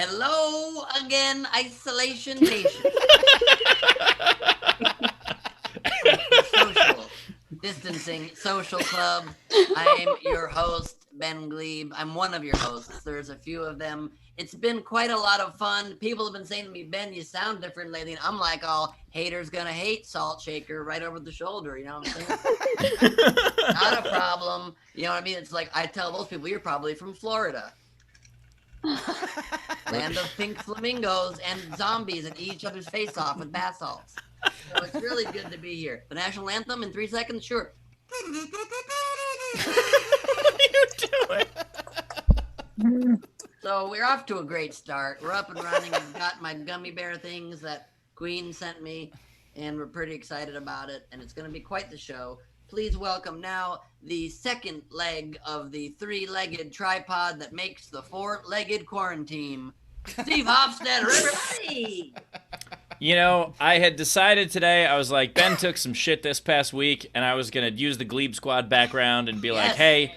Hello again, Isolation Nation. Social Distancing Social Club. I'm your host, Ben Glebe. I'm one of your hosts. There's a few of them. It's been quite a lot of fun. People have been saying to me, Ben, you sound different lately. And I'm like, all haters gonna hate salt shaker right over the shoulder. You know what I'm saying? Not a problem. You know what I mean? It's like I tell those people, you're probably from Florida. Land of pink flamingos and zombies and eat each other's face off with bath salts. So it's really good to be here. The national anthem in 3 seconds? Sure. What are you doing? So we're off to a great start. We're up and running. I've got my gummy bear things that Queen sent me, and we're pretty excited about it, and it's going to be quite the show. Please welcome now the second leg of the three-legged tripod that makes the four-legged quarantine. Steve Hofstadter, everybody! You know, I had decided today, I was like, Ben took some shit this past week, and I was going to use the Glebe Squad background and be like, hey,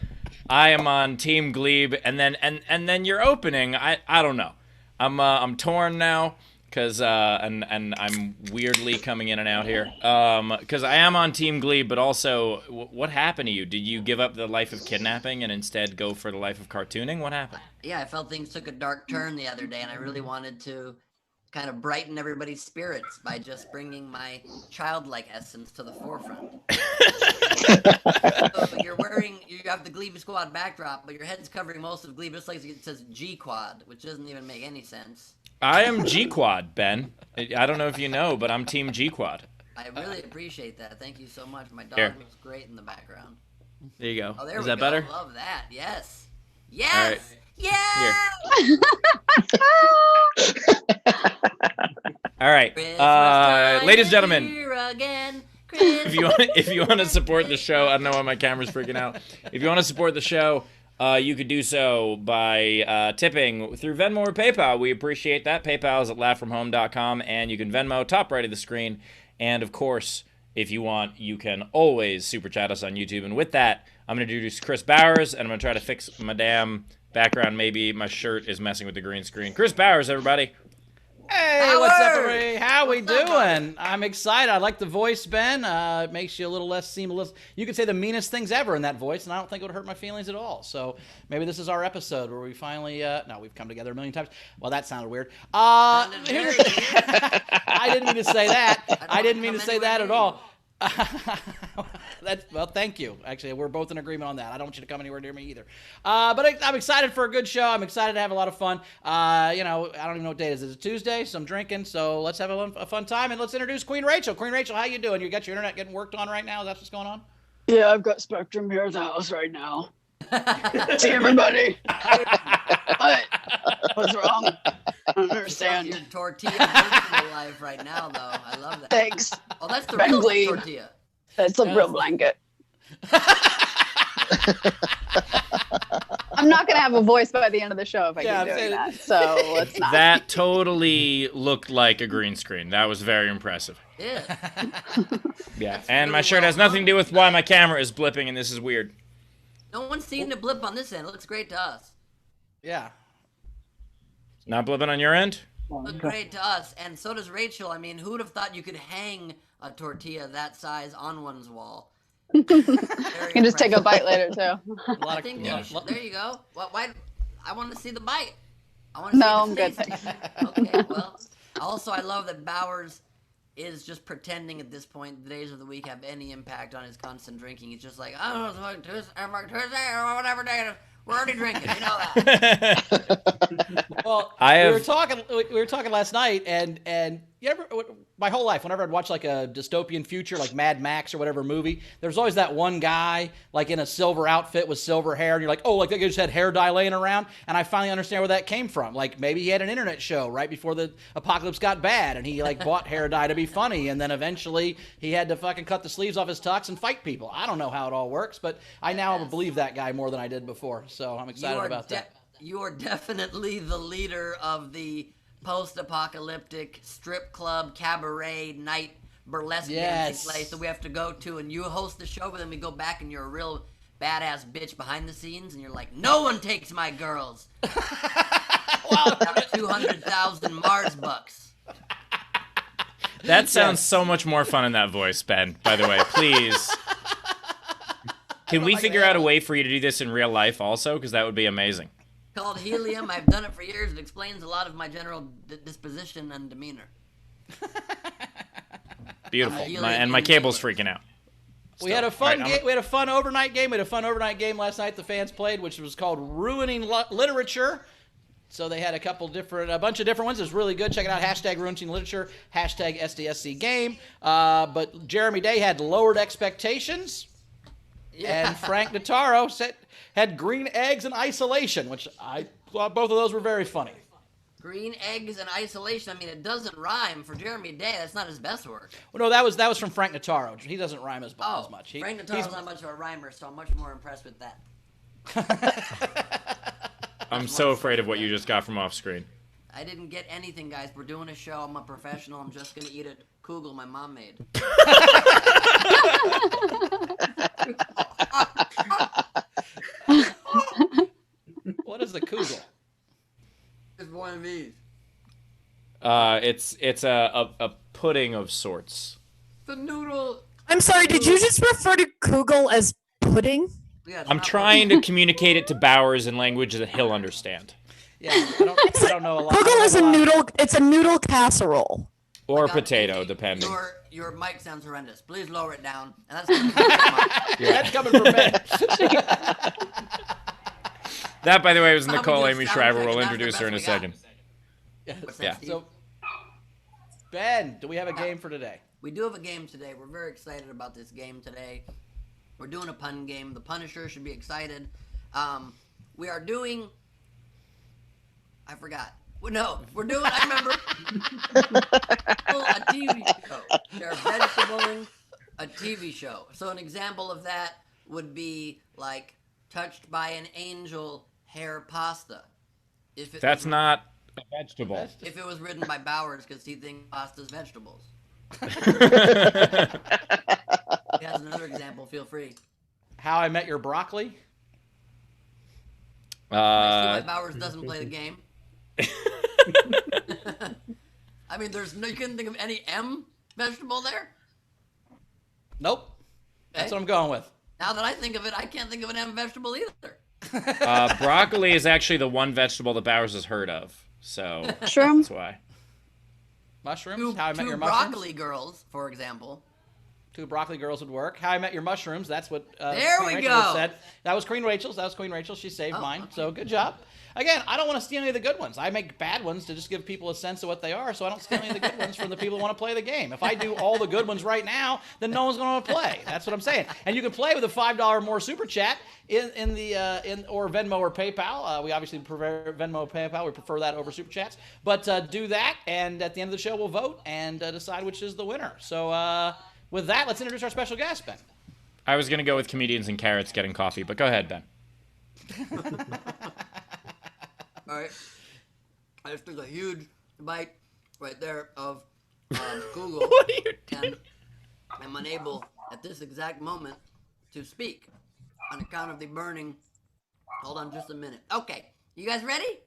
I am on Team Glebe, and then your opening, I don't know. I'm torn now, because, and I'm weirdly coming in and out here, because I am on Team Glebe, but also, what happened to you? Did you give up the life of kidnapping and instead go for the life of cartooning? What happened? Yeah, I felt things took a dark turn the other day, and I really wanted to kind of brighten everybody's spirits by just bringing my childlike essence to the forefront. So you have the Glebe Squad backdrop, but your head's covering most of Glebe, just like it says G Quad, which doesn't even make any sense. I am G Quad, Ben. I don't know if you know, but I'm Team G Quad. I really appreciate that. Thank you so much. My dog Here. looks great in the background. There you go. Oh, there Is we that go. better? Love that. Yes. Yes. Yeah. All right, ladies and gentlemen, if you want to support the show, I don't know why my camera's freaking out. If you want to support the show, you could do so by tipping through Venmo or PayPal. We appreciate that. PayPal is at laughfromhome.com, and you can Venmo top right of the screen. And of course, if you want, you can always super chat us on YouTube. And with that, I'm going to introduce Chris Bowers, and I'm going to try to fix my damn background. Maybe my shirt is messing with the green screen. Chris Bowers, everybody. Hey, Howard! what's up, everybody? How we What's up, doing? I'm excited. I like the voice, Ben. It makes you a little less seamless. You could say the meanest things ever in that voice, and I don't think it would hurt my feelings at all. So maybe this is our episode where we finally, no, we've come together a million times. Well, that sounded weird. I didn't mean to say that. I didn't mean to say that at all. Well, thank you. Actually, we're both in agreement on that. I don't want you to come anywhere near me either. But I'm excited for a good show. I'm excited to have a lot of fun. I don't even know what day it is. It's a Tuesday, so I'm drinking. So let's have a fun time, and let's introduce Queen Rachel. Queen Rachel, how you doing? You got your internet getting worked on right now? Is that what's going on? Yeah, I've got Spectrum here at the house right now. See everybody. What? What's wrong? I don't understand. Your tortilla personal life right now, though. I love that. Thanks. Oh, that's the Ben real Glebe. tortilla. That's a real blanket. I'm not gonna have a voice by the end of the show if I keep doing that. So let's not. That totally looked like a green screen. That was very impressive. Yeah. Yeah, and my shirt has nothing to do with why my camera is blipping, and this is weird. No one's seen the blip on this end. It looks great to us. Yeah. Not blipping on your end? Look great to us, and so does Rachel. I mean, who would have thought you could hang a tortilla that size on one's wall? You can just take a bite later too. I think there you go. Why? I want to see the bite. I want to see I'm the good. taste. Okay, well. Also, I love that Bowers is just pretending at this point the days of the week have any impact on his constant drinking. He's just like, I don't know, it's Tuesday or whatever day it is. We're already drinking. You know that. Well, we were talking last night, and you ever, my whole life, whenever I'd watch like a dystopian future, like Mad Max or whatever movie, there's always that one guy like in a silver outfit with silver hair, and you're like, oh, like they just had hair dye laying around. And I finally understand where that came from. Like maybe he had an internet show right before the apocalypse got bad, and he like bought hair dye to be funny, and then eventually he had to fucking cut the sleeves off his tux and fight people. I don't know how it all works, but I now believe that guy more than I did before. So I'm excited about that. You are definitely the leader of the post-apocalyptic strip club, cabaret, night, burlesque dancing place that we have to go to, and you host the show, but then we go back and you're a real badass bitch behind the scenes, and you're like, no one takes my girls. Got 200,000 Mars bucks. That sounds so much more fun in that voice, Ben, by the way. Please. Can we figure out a way for you to do this in real life also? Because that would be amazing. Called helium. I've done it for years. It explains a lot of my general disposition and demeanor. Beautiful. My cable's freaking out. We had a fun game. We had a fun overnight game. We had a fun overnight game last night. The fans played, which was called Ruining Literature. So they had a bunch of different ones. It was really good. Check it out. Hashtag Ruining Literature. Hashtag SDSC game. But Jeremy Day had lowered expectations. Yeah. And Frank Notaro had green eggs and isolation, which I thought both of those were very funny. Green eggs and isolation. I mean, it doesn't rhyme for Jeremy Day. That's not his best work. Well, no, that was from Frank Notaro. He doesn't rhyme as much. Frank Notaro's not much of a rhymer, so I'm much more impressed with that. I'm so afraid of what you just got from off screen. I didn't get anything, guys. We're doing a show. I'm a professional. I'm just gonna eat a kugel my mom made. What is the kugel? It's one of these. It's a pudding of sorts. The noodle. I'm sorry, did you just refer to kugel as pudding? Yeah, I'm trying to communicate it to Bowers in language that he'll understand. Yeah, I don't know a lot. Kugel is a noodle. It's a noodle casserole. Or potato, depending. Your mic sounds horrendous. Please lower it down. And that's coming from Ben. That, by the way, was Nicole Aimee Schreiber. We'll introduce her in a second. Yeah. So, Ben, do we have a game for today? We do have a game today. We're very excited about this game today. We're doing a pun game. The Punisher should be excited. We are doing... I forgot. No, we're doing... I remember. A TV show. They're vegetables, a TV show. So an example of that would be like Touched by an Angel hair pasta. That's not a vegetable. If it was written by Bowers because he thinks pasta's vegetables. If he has another example, feel free. How I Met Your Broccoli. I see why Bowers doesn't play the game. I mean, you couldn't think of any M vegetable there? Nope. That's what I'm going with. Now that I think of it, I can't think of an M vegetable either. Broccoli is actually the one vegetable that Bowers has heard of. So Shrooms? That's why. Mushrooms? How I Met Your Broccoli Mushrooms? Girls, for example. 2 Broccoli Girls would work. How I Met Your Mushrooms. That's what there Queen we Rachel go. said. That was Queen Rachel's. She saved mine. Okay. So good job. Again, I don't want to steal any of the good ones. I make bad ones to just give people a sense of what they are, so I don't steal any of the good ones from the people who want to play the game. If I do all the good ones right now, then no one's going to play. That's what I'm saying. And you can play with a $5 more super chat in or Venmo or PayPal. We obviously prefer Venmo or PayPal. We prefer that over super chats. But do that, and at the end of the show, we'll vote and decide which is the winner. So with that, let's introduce our special guest, Ben. I was going to go with comedians and carrots getting coffee, but go ahead, Ben. All right. I just took a huge bite right there of Google. What are you doing? And I'm unable at this exact moment to speak on account of the burning. Hold on just a minute. Okay. You guys ready?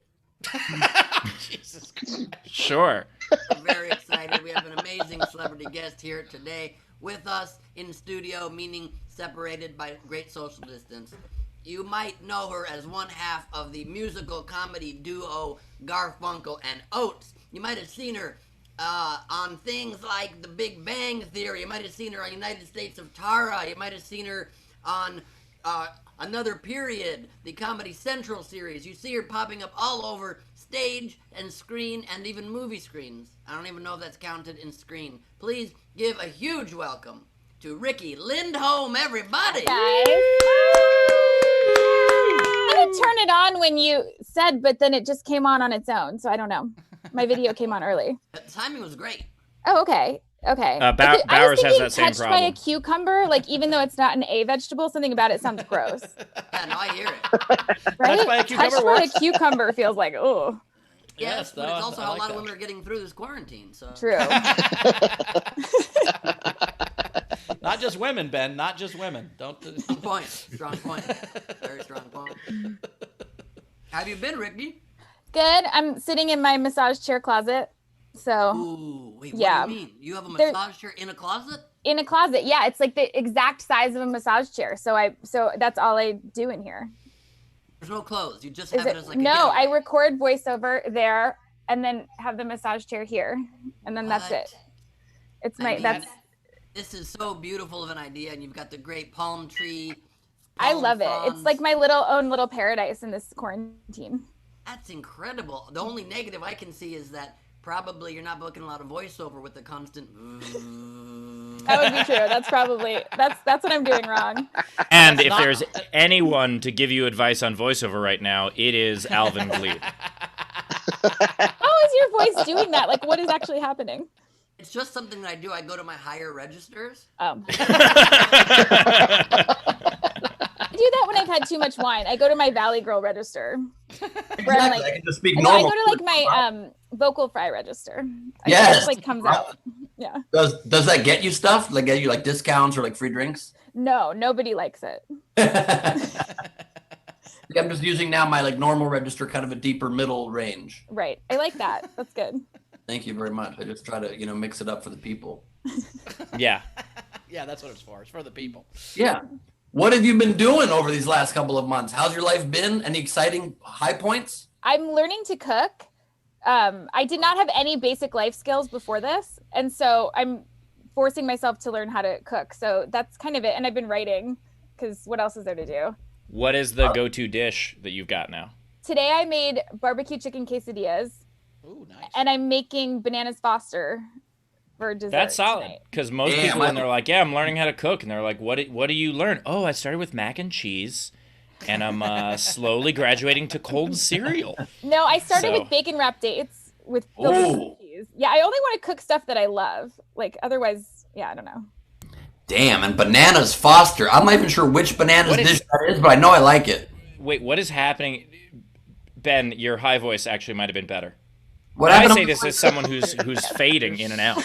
Jesus Christ. Sure. I'm very excited. We have an amazing celebrity guest here today with us in studio, meaning separated by great social distance. You might know her as one half of the musical comedy duo Garfunkel and Oates. You might have seen her on things like The Big Bang Theory. You might have seen her on United States of Tara. You might have seen her on Another Period, the Comedy Central series. You see her popping up all over stage and screen and even movie screens. I don't even know if that's counted in screen. Please give a huge welcome to Riki Lindhome, everybody. I didn't turn it on when you said, but then it just came on its own. So I don't know. My video came on early. The timing was great. Oh, okay. Okay. Bowers has that same touched problem. by a cucumber, like even though it's not an A vegetable, something about it sounds gross. Yeah, no, I hear it. Right? Touched by a cucumber Touched by works. a cucumber feels like, oh. Yes, but though, it's also I how like a lot that. of women are getting through this quarantine. So True. Not just women, Ben. Not just women. Don't. Strong point. Very strong point. How have you been, Riki? Good. I'm sitting in my massage chair closet. So Ooh, wait, Yeah. what do you mean? You have a There- massage chair in a closet? in a closet, yeah, it's like the exact size of a massage chair. So that's all I do in here. There's no clothes. You just Is have it it? as like a No, I getaway. record voiceover there, and then have the massage chair here, and then that's What? it. It's I my mean, that's. This is so beautiful of an idea, and you've got the great palm tree. I palm love it. It's fronds. like my little paradise in this quarantine. That's incredible. The only negative I can see is that probably you're not booking a lot of voiceover with the constant. That would be true. That's probably that's what I'm doing wrong. And if there's anyone to give you advice on voiceover right now, it is Alvin Glebe. How is your voice doing that? Like, what is actually happening? It's just something that I do. I go to my higher registers. I do that when I've had too much wine. I go to my Valley Girl register. Where I'm like, I can just speak no, I normal. go to like my vocal fry register. Yes. It just like comes out. Yeah. Does that get you stuff? Like get you like discounts or like free drinks? No, nobody likes it. I'm just using now my like normal register, kind of a deeper middle range. Right. I like that. That's good. Thank you very much. I just try to mix it up for the people. Yeah. Yeah, that's what it's for. It's for the people. Yeah. What have you been doing over these last couple of months? How's your life been? Any exciting high points? I'm learning to cook. I did not have any basic life skills before this, and so I'm forcing myself to learn how to cook. So that's kind of it. And I've been writing because what else is there to do? What is the go-to dish that you've got now? Today I made barbecue chicken quesadillas, Ooh, nice. and I'm making bananas Foster for dessert. That's solid. tonight. Because most Damn, people, when they're like, "Yeah, I'm learning how to cook," and they're like, "What do you learn?" "Oh, I started with mac and cheese, and I'm slowly graduating to cold cereal." No, I started So- with bacon wrap dates with filled with Ooh. cheese. Yeah, I only want to cook stuff that I love. Like otherwise, yeah, I don't know. Damn, and bananas Foster. I'm not even sure which bananas What is- dish that is, but I know I like it. Wait, what is happening? Ben, your high voice actually might have been better. What I happened? say this as someone who's fading in and out.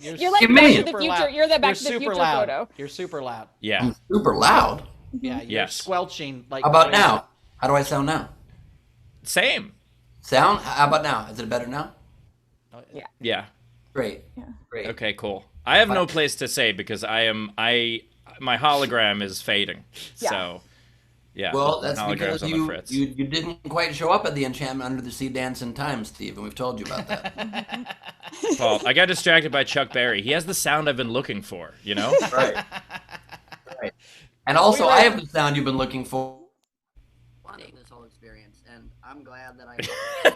You're like Give Back me- to the super Future. loud. You're the Back You're to the super Future loud. photo. You're super loud. Yeah. I'm super loud. Yeah, you're Yes. squelching like. How about crazy. now? How do I sound now? Same. Sound? How about now? Is it better now? Yeah. Great. Yeah. Great. Okay, cool. I have no place to say because my hologram is fading. Yeah. So, yeah. Well, that's my hologram's because on the you, fritz. you you didn't quite show up at the Enchantment Under the Sea dance in time, Steve, and we've told you about that. Paul, I got distracted by Chuck Berry. He has the sound I've been looking for, you know? Right. Right. And also, I have the sound you've been looking for. Wanting this whole experience, and I'm glad that I.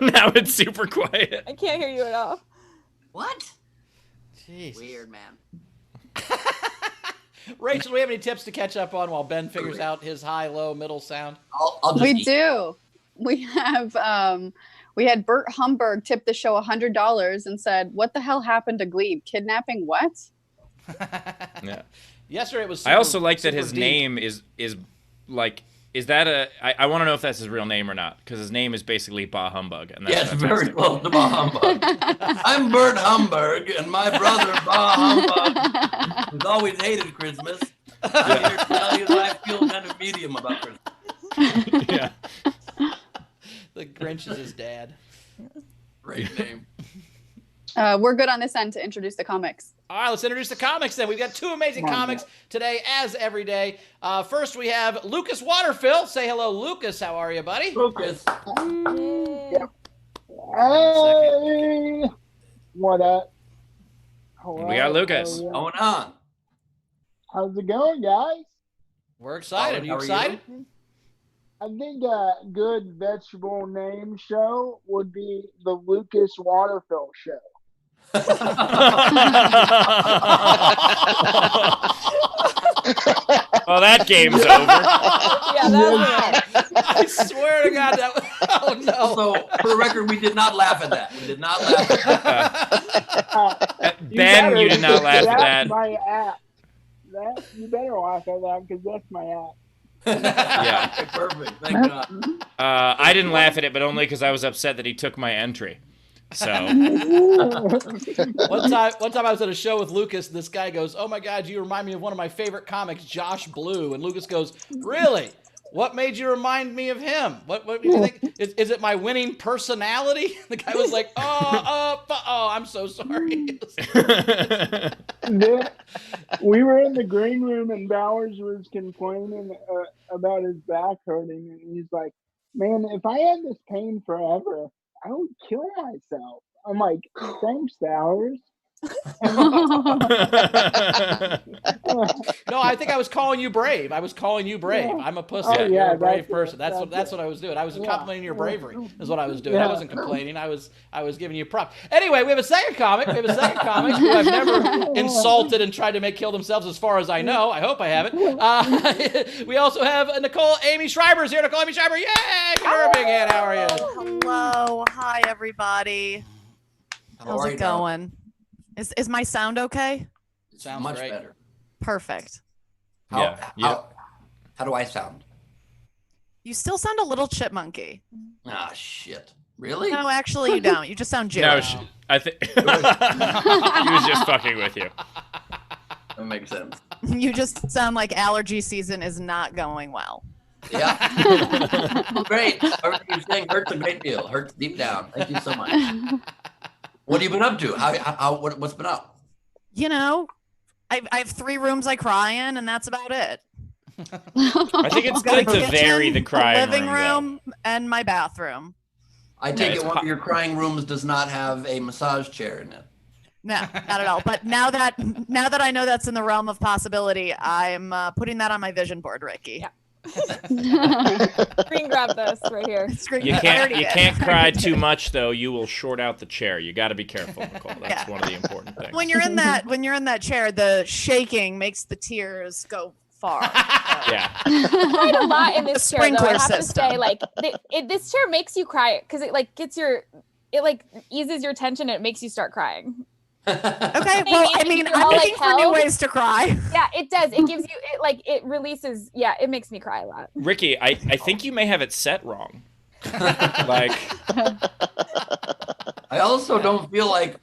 Now it's super quiet. I can't hear you at all. What? Jeez. Weird, man. Rachel, do we have any tips to catch up on while Ben figures out his high, low, middle sound? I'll just We eat. do. We have we had Bert Humberg tip the show $100 and said, "What the hell happened to Glebe? Kidnapping what?" Yeah. Yesterday it was. I also like that super his deep. name is like, is that I want to know if that's his real name or not, because his name is basically Bah Humbug. And Yes, that's very close to Bah Humbug. I'm Bert Humberg, and my brother Bah Humbug, who's always hated Christmas. I'm here to tell you that I feel kind of medium about Christmas. Yeah. The Grinch is his dad. Great name. We're good on this end to introduce the comics. All right, let's introduce the comics then. We've got two amazing Come on, comics today, as every day. First, we have Lucas Waterfill. Say hello, Lucas. How are you, buddy? Lucas. Hey, what up? Hello, We got Lucas. how are you? Going on. How's it going, guys? We're excited. Are you How are you? excited? I think a good vegetable name show would be the Lucas Waterfill Show. Well, that game's over. Yeah, that I swear to God, that was, oh no. So, for the record, we did not laugh at that. We did not laugh at that. Ben, you did not laugh at That's that. my app. You better laugh at that because that's my app. Yeah. Okay, perfect. Thank God. I didn't laugh at it, but only because I was upset that he took my entry. So, One time I was at a show with Lucas, and this guy goes, "Oh my God, you remind me of one of my favorite comics, Josh Blue." And Lucas goes, "Really? What made you remind me of him? What do you think? Is it my winning personality? The guy was like, I'm so sorry. We were in the green room and Bowers was complaining about his back hurting, and he's like, "Man, if I had this pain forever, I would kill myself." I'm like, "Thanks, Bowers." No, I think I was calling you brave. I'm a pussy. Oh, You're yeah, a brave that's person. it. That's That's what I was doing. I was Yeah. complimenting your bravery. Is what I was doing. Yeah. I wasn't complaining. I was giving you props. Anyway, we have a second comic. who I've never insulted and tried to make kill themselves, as far as I know. I hope I haven't. We also have Nicole Aimee Schreiber's here. Nicole Aimee Schreiber, yay! Give her a big hand. How are you? Hello. Hi, everybody. How's it going? Is my sound okay? Sounds much great. better. Perfect. How do I sound? You still sound a little chipmunky. Ah, shit. Really? No, actually, you don't. You just sound No, Jewish. I think he was just fucking with you. That makes sense. You just sound like allergy season is not going well. Yeah. Great. Everything you're saying hurts a great deal. Hurts deep down. Thank you so much. What have you been up to? What's been up? You know, I have 3 rooms I cry in, and that's about it. I think it's good to vary the crying living room, and my bathroom. I take it one of your crying rooms does not have a massage chair in it. No, not at all. But now that I know that's in the realm of possibility, I'm putting that on my vision board, Ricky. Yeah. Screen grab this right here. You can't cry too much, though. You will short out the chair. You got to be careful, Nicole. That's one of the important things. When you're in that chair, the shaking makes the tears go far. Yeah. Cried a lot in this chair, though. I have to system. say, like, this chair makes you cry because it like eases your tension and it makes you start crying. Okay, well, I mean, I'm looking for new ways to cry. Yeah, it does. It gives you it releases. Yeah, it makes me cry a lot. Ricky, I think you may have it set wrong. Like, I also don't feel like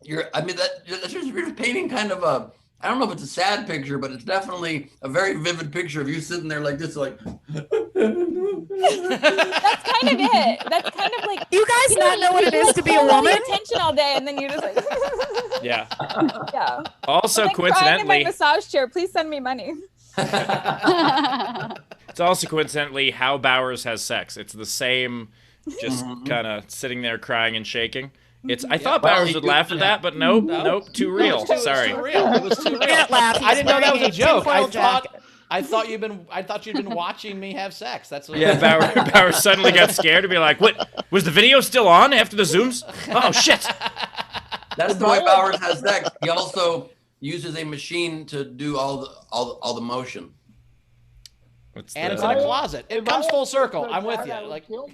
you're painting kind of a, I don't know if it's a sad picture, but it's definitely a very vivid picture of you sitting there like this, like. That's kind of it. That's kind of like, you guys not know what it is to be a hold all woman? your attention all day, and then you're just like, yeah. yeah. Also, I'm, like, crying in coincidentally, my massage chair. Please send me money. it's also coincidentally how Bowers has sex. It's the same, just kind of sitting there crying and shaking. I thought Bowers would laugh at that, but nope, too real. Sorry. It was too real. I didn't know that was a joke. I thought you'd been watching me have sex. That's what. Yeah, Bowers suddenly got scared to be like, "What? Was the video still on after the zooms? Oh shit!" That's the way Bowers has sex. He also uses a machine to do all the motion. It's in a closet. It comes full circle. I'm with you.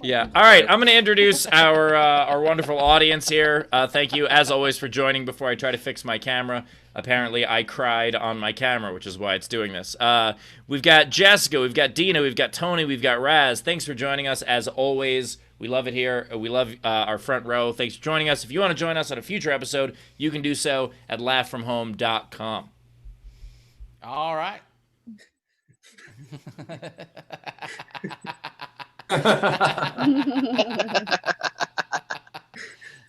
Yeah. All right. I'm going to introduce our wonderful audience here. Thank you, as always, for joining. Before I try to fix my camera, apparently I cried on my camera, which is why it's doing this. We've got Jessica, we've got Dina, we've got Tony, we've got Raz. Thanks for joining us, as always. We love it here. We love our front row. Thanks for joining us. If you want to join us on a future episode, you can do so at laughfromhome.com. All right.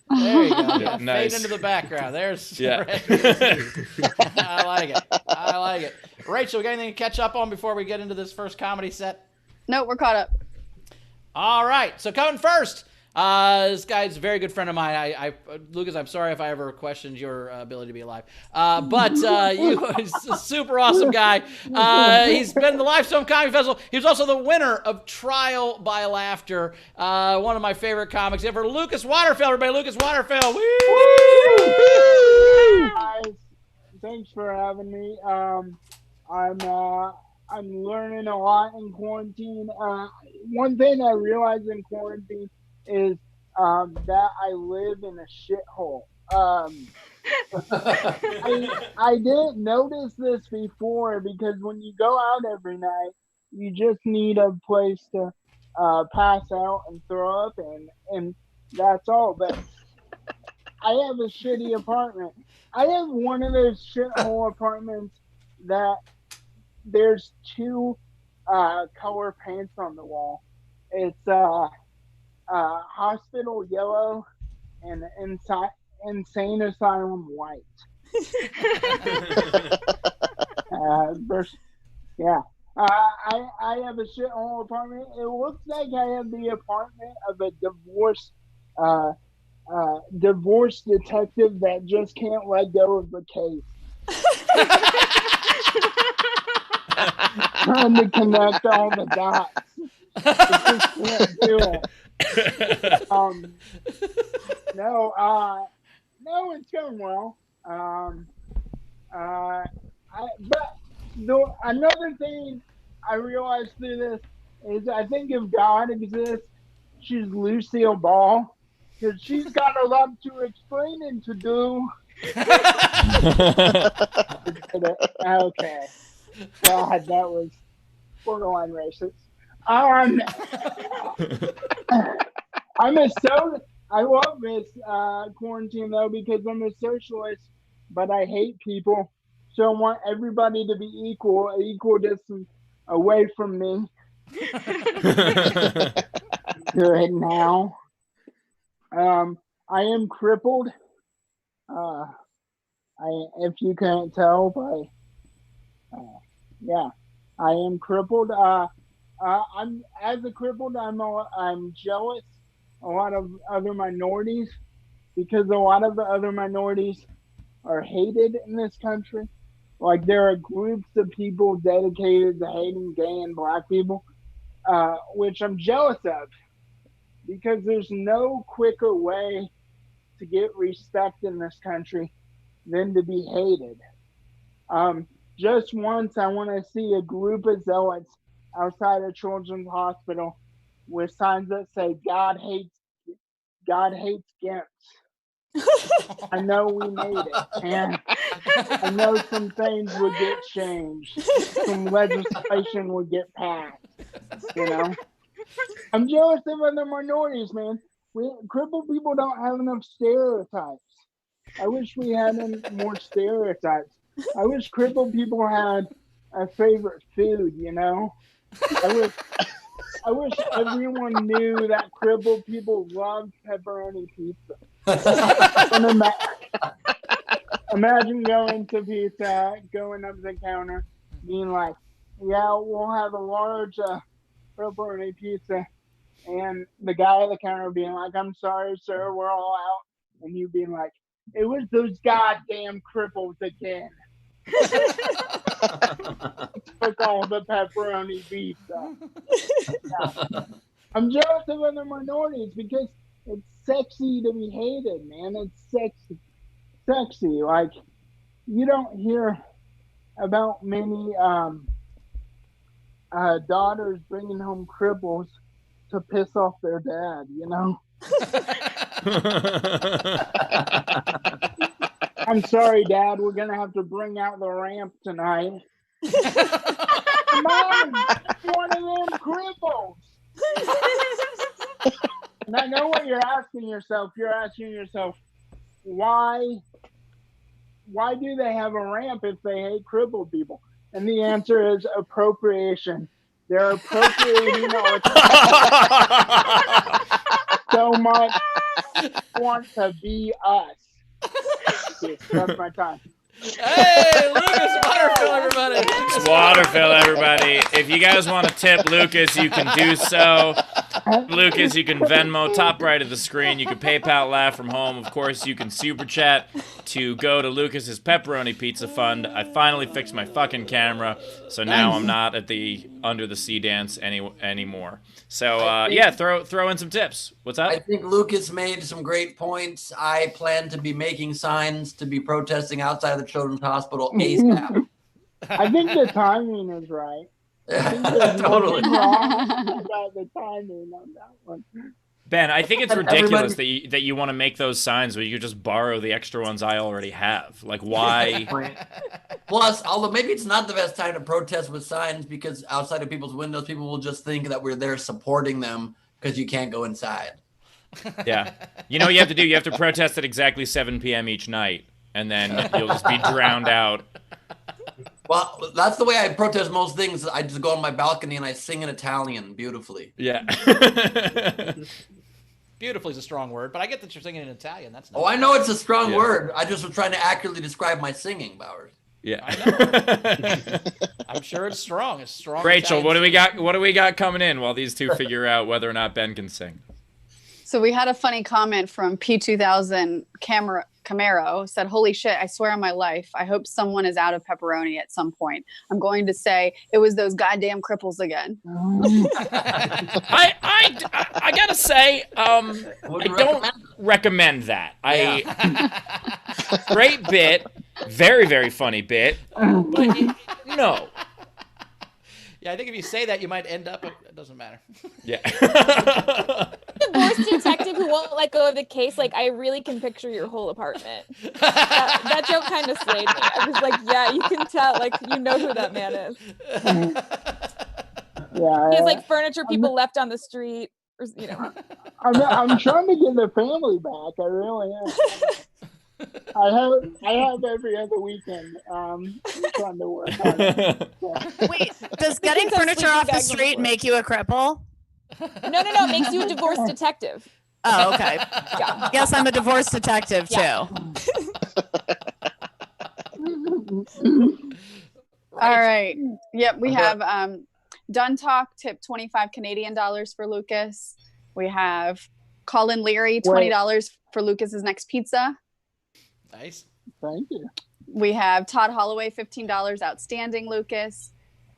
There you go. Yeah, nice. Fade into the background. There's I like it. Rachel, we got anything to catch up on before we get into this first comedy set? No, we're caught up. All right. So coming first, this guy's a very good friend of mine. Lucas, I'm sorry if I ever questioned your ability to be alive. But he's a super awesome guy. He's been in the Lindhome Comedy Festival. He was also the winner of Trial by Laughter. One of my favorite comics ever. Lucas Waterfill, everybody. Lucas Waterfill. Woo! Guys, thanks for having me. I'm learning a lot in quarantine. One thing I realized in quarantine is that I live in a shithole. I didn't notice this before because when you go out every night, you just need a place to pass out and throw up and that's all. But I have a shitty apartment. I have one of those shithole apartments that there's two color paints on the wall. It's hospital yellow and insane asylum white. Yeah. I have a shithole apartment. It looks like I have the apartment of a divorce detective that just can't let go of the case. Trying to connect all the dots. I just can't do it. No, it's going well. But another thing I realized through this is I think if God exists, she's Lucille Ball, because she's got a lot to explain and to do. Okay. God, that was borderline racist. I love this quarantine though, because I'm a socialist, but I hate people. So I want everybody to be equal distance away from me. Good now. I am crippled. If you can't tell, but yeah, I am crippled. I'm as a crippled. I'm jealous a lot of other minorities, because a lot of the other minorities are hated in this country. Like, there are groups of people dedicated to hating gay and black people, which I'm jealous of, because there's no quicker way to get respect in this country than to be hated. Just once, I want to see a group of zealots outside a children's hospital with signs that say God hates gimps. I know we made it, and I know some things would get changed. Some legislation would get passed, you know? I'm jealous of other minorities, man. Crippled people don't have enough stereotypes. I wish we had more stereotypes. I wish crippled people had a favorite food, you know? I wish everyone knew that crippled people love pepperoni pizza. And imagine going to pizza, going up to the counter, being like, yeah, we'll have a large pepperoni pizza. And the guy at the counter being like, I'm sorry, sir, we're all out. And you being like, it was those goddamn cripples again. Took all the pepperoni pizza. Yeah. I'm jealous of other minorities because it's sexy to be hated, man. It's sexy. Like, you don't hear about many daughters bringing home cripples to piss off their dad, you know? I'm sorry, Dad, we're gonna have to bring out the ramp tonight. Mom, one of them cripples. And I know what you're asking yourself. You're asking yourself, why do they have a ramp if they hate crippled people? And the answer is appropriation. They're appropriating so much. Want to be us. That's my time. Hey, Lucas Waterfill, everybody. It's Waterfill, everybody. If you guys want to tip Lucas, you can do so. Lucas, you can Venmo, top right of the screen. You can PayPal Laugh from home. Of course, you can Super Chat to go to Lucas's Pepperoni Pizza Fund. I finally fixed my fucking camera, so now I'm not at the Under the Sea dance anymore. So, yeah, throw in some tips. What's up? I think Lucas made some great points. I plan to be making signs to be protesting outside the Children's Hospital ASAP. I think the timing is right. Totally. Wrong about the timing on that one. Ben, I think it's ridiculous that you want to make those signs where you could just borrow the extra ones I already have. Like, why? Plus, although maybe it's not the best time to protest with signs, because outside of people's windows, people will just think that we're there supporting them because you can't go inside. Yeah. You know what you have to do? You have to protest at exactly 7 p.m. each night, and then you'll just be drowned out. Well, that's the way I protest most things. I just go on my balcony and I sing in Italian beautifully. Yeah. Beautifully is a strong word, but I get that you're singing in Italian. That's nice. Oh, I know it's a strong Yeah. word. I just was trying to accurately describe my singing, Bowers. Yeah. I'm sure it's strong. It's strong. Rachel, Italian what do we singing. got? What do we got coming in while these two figure out whether or not Ben can sing? So we had a funny comment from P2000 Camaro said, "Holy shit, I swear on my life, I hope someone is out of pepperoni at some point. I'm going to say it was those goddamn cripples again." I gotta say, I don't recommend that. Great bit, very, very funny bit, but no. Yeah, I think if you say that, you might end up. It doesn't matter. Yeah. Divorce detective who won't let go of the case. Like, I really can picture your whole apartment. That joke kind of slayed me. I was like, yeah, you can tell. Like, you know who that man is. Yeah, He has like furniture people left on the street. Or, you know. I'm trying to get the family back. I really am. I have every other weekend. Trying to work on it. Yeah. Wait, does getting furniture off the street make you a cripple? No. It makes you a divorce detective. Oh, okay. Yeah. Guess I'm a divorce detective too. Yeah. All right. Yep, we have Done Talk tip 25 Canadian dollars for Lucas. We have Colin Leary $20 for Lucas's next pizza. Nice. Thank you. We have Todd Holloway $15 outstanding, Lucas.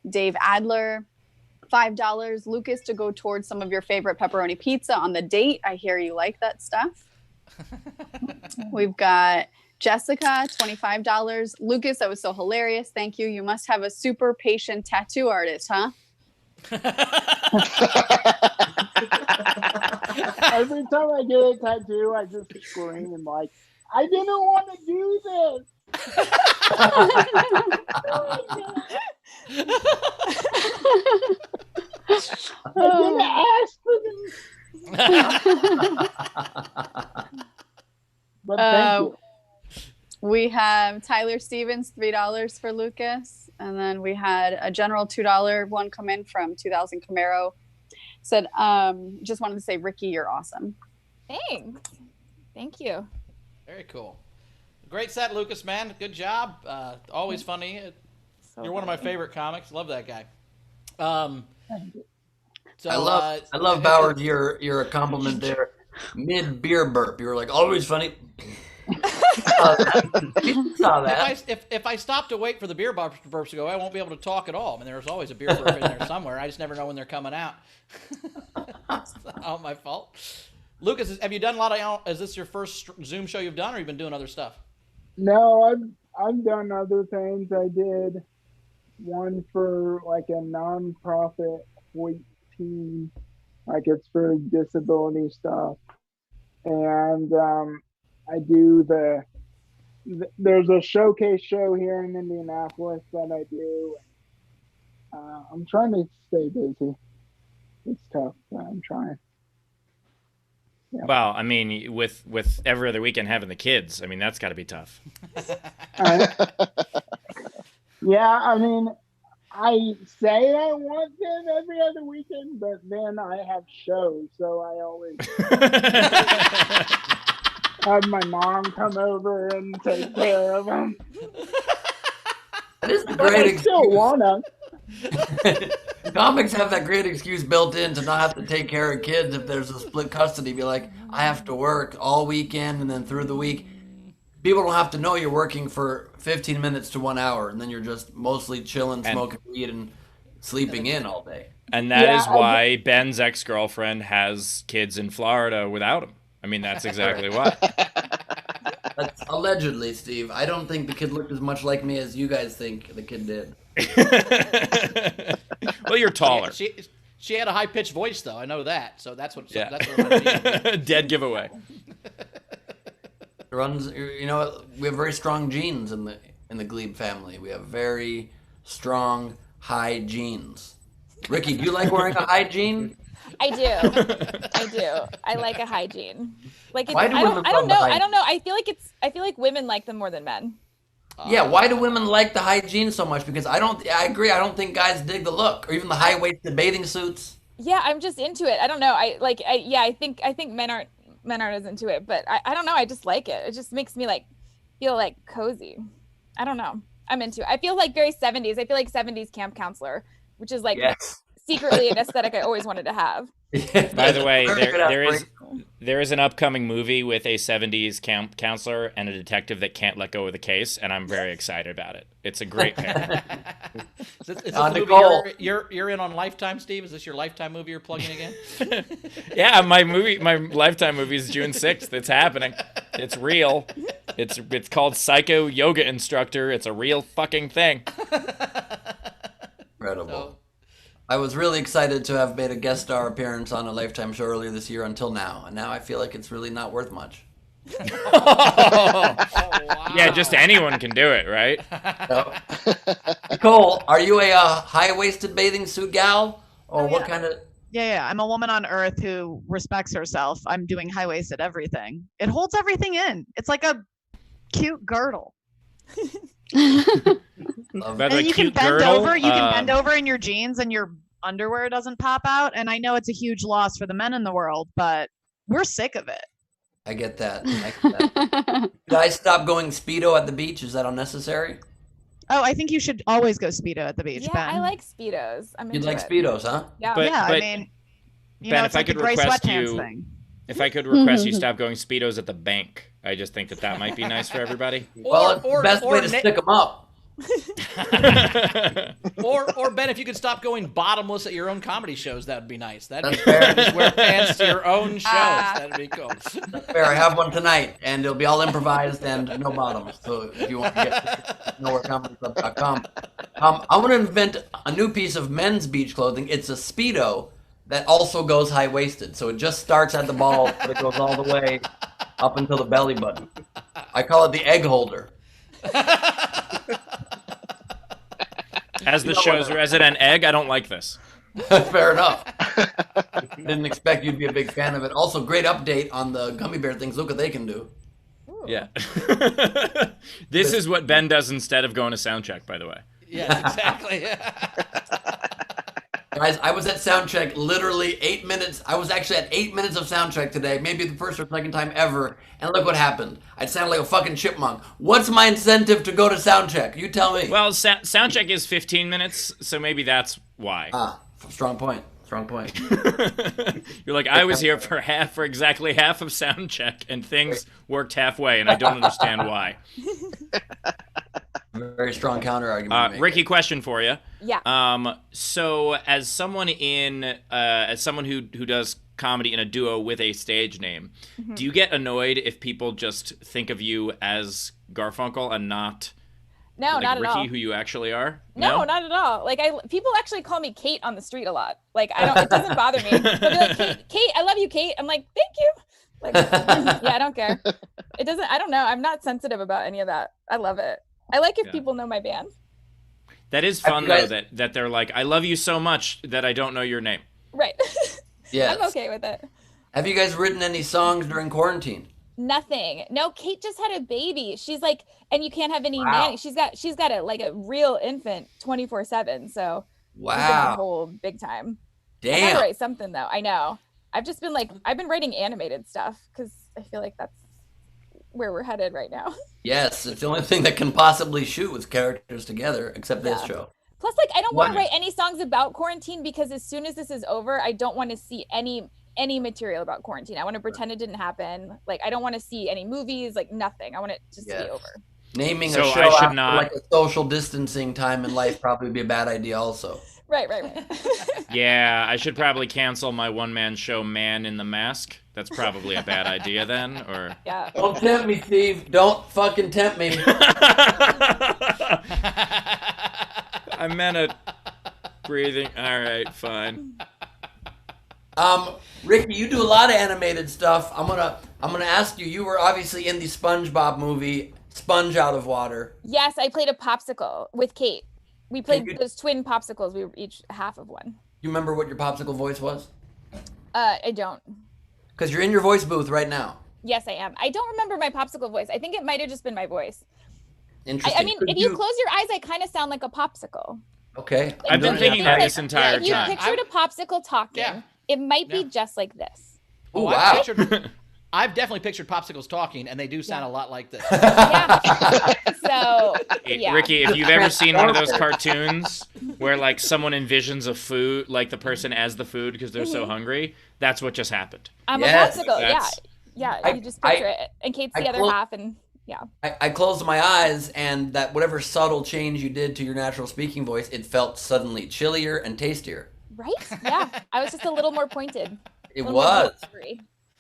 Dave Adler $5, Lucas, to go towards some of your favorite pepperoni pizza on the date. I hear you like that stuff. We've got Jessica $25, Lucas, that was so hilarious, thank you. You must have a super patient tattoo artist, huh? Every time I get a tattoo, I just scream like, I didn't want to do this. I didn't ask for this. But thank you. We have Tyler Stevens, $3 for Lucas. And then we had a general $2 one come in from 2000 Camaro. Said, just wanted to say, Riki, you're awesome. Thanks. Thank you. Very cool. Great set, Lucas, man. Good job. Always funny. You're one of my favorite comics. Love that guy. So, I love Bowers. Your compliment there. Mid beer burp, you were like, always funny. Saw that. If I stop to wait for the beer burps to go, I won't be able to talk at all. I mean, there's always a beer burp in there somewhere. I just never know when they're coming out. It's not my fault. Lucas, have you done a lot of? Is this your first Zoom show you've done, or you've been doing other stuff? No, I've done other things. I did one for like a nonprofit WOIT team, like it's for disability stuff, and I do there's a showcase show here in Indianapolis that I do. I'm trying to stay busy. It's tough, but I'm trying. Yeah. Well, I mean, with every other weekend having the kids, I mean, that's got to be tough. Yeah, I mean, I say I want them every other weekend, but then I have shows, so I always have my mom come over and take care of them. That is a But great I still wanna. Comics have that great excuse built in to not have to take care of kids if there's a split custody. Be like, I have to work all weekend and then through the week. People don't have to know you're working for 15 minutes to 1 hour, and then you're just mostly chilling, smoking weed, and sleeping in all day. And that is why Ben's ex-girlfriend has kids in Florida without him. I mean, that's exactly why. That's allegedly, Steve. I don't think the kid looked as much like me as you guys think the kid did. Well, you're taller. She had a high pitched voice, though. I know that. So that's what. Yeah. That's what Dead giveaway. Runs. You know, we have very strong genes in the Glebe family. We have very strong high genes. Riki, do you like wearing a high gene? I do. I like a hygiene. Like, Why do women I don't know. love the I don't know. I feel like women like them more than men. Yeah, why do women like the hygiene so much? Because I agree, I don't think guys dig the look or even the high-waisted bathing suits. Yeah, I'm just into it. I don't know. I think men aren't as into it, but I don't know. I just like it. It just makes me like feel like cozy. I don't know. I'm into it. I feel like very 70s. I feel like 70s camp counselor, which is like secretly an aesthetic I always wanted to have. By the way, there is an upcoming movie with a 70s camp counselor and a detective that can't let go of the case, and I'm very excited about it. It's a great pair. Is this the Nicole. movie you're in on Lifetime, Steve? Is this your Lifetime movie you're plugging again? Yeah, my Lifetime movie is June 6th. It's happening. It's real. It's called Psycho Yoga Instructor. It's a real fucking thing. Incredible. I was really excited to have made a guest star appearance on a Lifetime show earlier this year until now, and now I feel like it's really not worth much. Wow. Yeah, just anyone can do it, right? So, Nicole, are you a high-waisted bathing suit gal, or what kind of? Yeah. I'm a woman on Earth who respects herself. I'm doing high-waisted everything. It holds everything in. It's like a cute girdle. And you can bend over. You can bend over in your jeans, and your underwear doesn't pop out. And I know it's a huge loss for the men in the world, but we're sick of it. I get that. Did I stop going Speedo at the beach? Is that unnecessary? Oh, I think you should always go Speedo at the beach, Yeah, Ben. I like Speedos. I'm You into like it. Speedos, huh? Yeah. But- I mean, you Ben, know, if it's I like the could gray request sweatpants you- thing. If I could request you stop going Speedos at the bank, I just think that might be nice for everybody. Well, it's the best way to stick them up. Or Ben, if you could stop going bottomless at your own comedy shows, that would be nice. That'd be That's fair. Just wear pants to your own shows. That'd be cool. Fair. I have one tonight, and it'll be all improvised and no bottoms. So if you want to get nowherecomedyclub.com, I want to invent a new piece of men's beach clothing. It's a Speedo that also goes high-waisted. So it just starts at the balls, but it goes all the way up until the belly button. I call it the egg holder. As the show's resident egg, I don't like this. Fair enough. Didn't expect you'd be a big fan of it. Also, great update on the gummy bear things. Look what they can do. Yeah. This is what Ben does instead of going to sound check, by the way. Yes, exactly. Guys, I was at soundcheck literally 8 minutes. I was actually at 8 minutes of soundcheck today, maybe the first or second time ever, and look what happened. I sound like a fucking chipmunk. What's my incentive to go to soundcheck? You tell me. Well, sound check is 15 minutes, so maybe that's why. Strong point. Strong point. You're like, I was here for exactly half of sound check, and things worked halfway, and I don't understand why. Very strong counter argument. Riki, question for you. Yeah. So as someone who does comedy in a duo with a stage name, do you get annoyed if people just think of you as Garfunkel and not No, not Riki, at all. who you actually are? No, not at all. Like people actually call me Kate on the street a lot. Like it doesn't bother me. They'll be like, Kate, I love you, Kate. I'm like, thank you. Like, yeah, I don't care. It doesn't. I don't know. I'm not sensitive about any of that. I love it. I like if people know my band. That is fun though. That they're like, I love you so much that I don't know your name. Right. Yeah. I'm okay with it. Have you guys written any songs during quarantine? Nothing. No, Kate just had a baby. She's like, and you can't have any Wow. nanny. She's got a real infant 24/7. So Wow. she's been on hold big time. I Damn. gotta write something though. I know. I've been writing animated stuff because I feel like that's where we're headed right now. Yes, it's the only thing that can possibly shoot with characters together, except this show. Plus, like, I don't want Wow. to write any songs about quarantine because as soon as this is over, I don't want to see any material about quarantine. I want to pretend it didn't happen. Like, I don't want to see any movies, like nothing. I want it just to be over. Naming So a show I should after not- like a social distancing time in life probably would be a bad idea also. Right. Yeah, I should probably cancel my one-man show, Man in the Mask. That's probably a bad idea then, or... Yeah. Don't tempt me, Steve. Don't fucking tempt me. I meant it. Breathing. All right, fine. Riki, you do a lot of animated stuff. I'm gonna ask you. You were obviously in the SpongeBob movie, Sponge Out of Water. Yes, I played a popsicle with Kate. We played those twin popsicles. We were each half of one. You remember what your popsicle voice was? I don't. Because you're in your voice booth right now. Yes, I am. I don't remember my popsicle voice. I think it might have just been my voice. Interesting. I mean, if you close your eyes, I kind of sound like a popsicle. Okay. I've been thinking that this entire If you time. pictured a popsicle talking, it might be just like this. Oh, wow. I've definitely pictured popsicles talking, and they do sound a lot like this. So, yeah. Ricky, if you've ever seen one of those cartoons where like someone envisions a food, like the person as the food because they're so hungry, that's what just happened. I'm a popsicle. Yeah. You just picture it, and Kate's the other half, and yeah. I closed my eyes, and that whatever subtle change you did to your natural speaking voice, it felt suddenly chillier and tastier. Right? Yeah. I was just a little more pointed. It was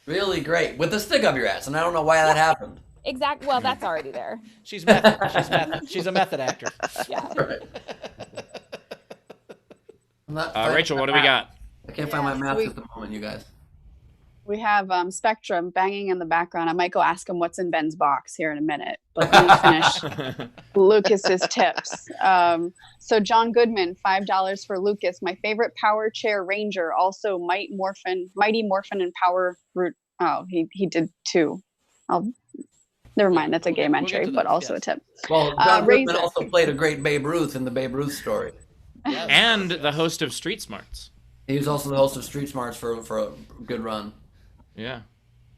really great with the stick up your ass, and I don't know why that happened. Exactly. Well, that's already there. She's method. She's a method actor. Yeah. Right. Rachel, what do we got? I can't find my mask at the moment, you guys. We have Spectrum banging in the background. I might go ask him what's in Ben's box here in a minute, but let me finish Lucas's tips. So John Goodman, $5 for Lucas. My favorite power chair ranger, also Mighty Morphin and Power Root. Oh, he did 2. Never mind, that's a game entry, but also a tip. Well, John Goodman also played a great Babe Ruth in the Babe Ruth story. And the host of Street Smarts. He was also the host of Street Smarts for a good run. Yeah.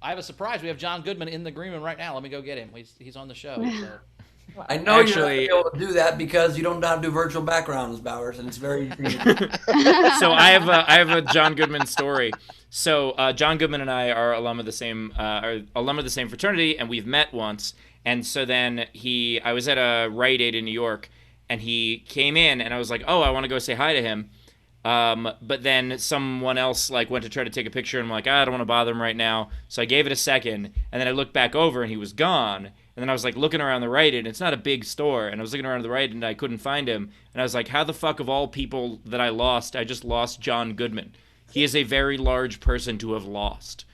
I have a surprise. We have John Goodman in the green room right now. Let me go get him. He's on the show. So. I know you're not going to be able to do that because you don't know how to do virtual backgrounds, Bowers, and it's very easy. So I have a John Goodman story. So John Goodman and I are alum of the same fraternity, and we've met once. And so then I was at a Rite Aid in New York, and he came in, and I was like, oh, I want to go say hi to him. But then someone else like went to try to take a picture, and I'm like, I don't want to bother him right now. So I gave it a second, and then I looked back over, and he was gone. And then I was like looking around the Rite Aid, and it's not a big store, and I was looking around the Rite Aid, and I couldn't find him. And I was like, how the fuck of all people that I just lost John Goodman. He is a very large person to have lost.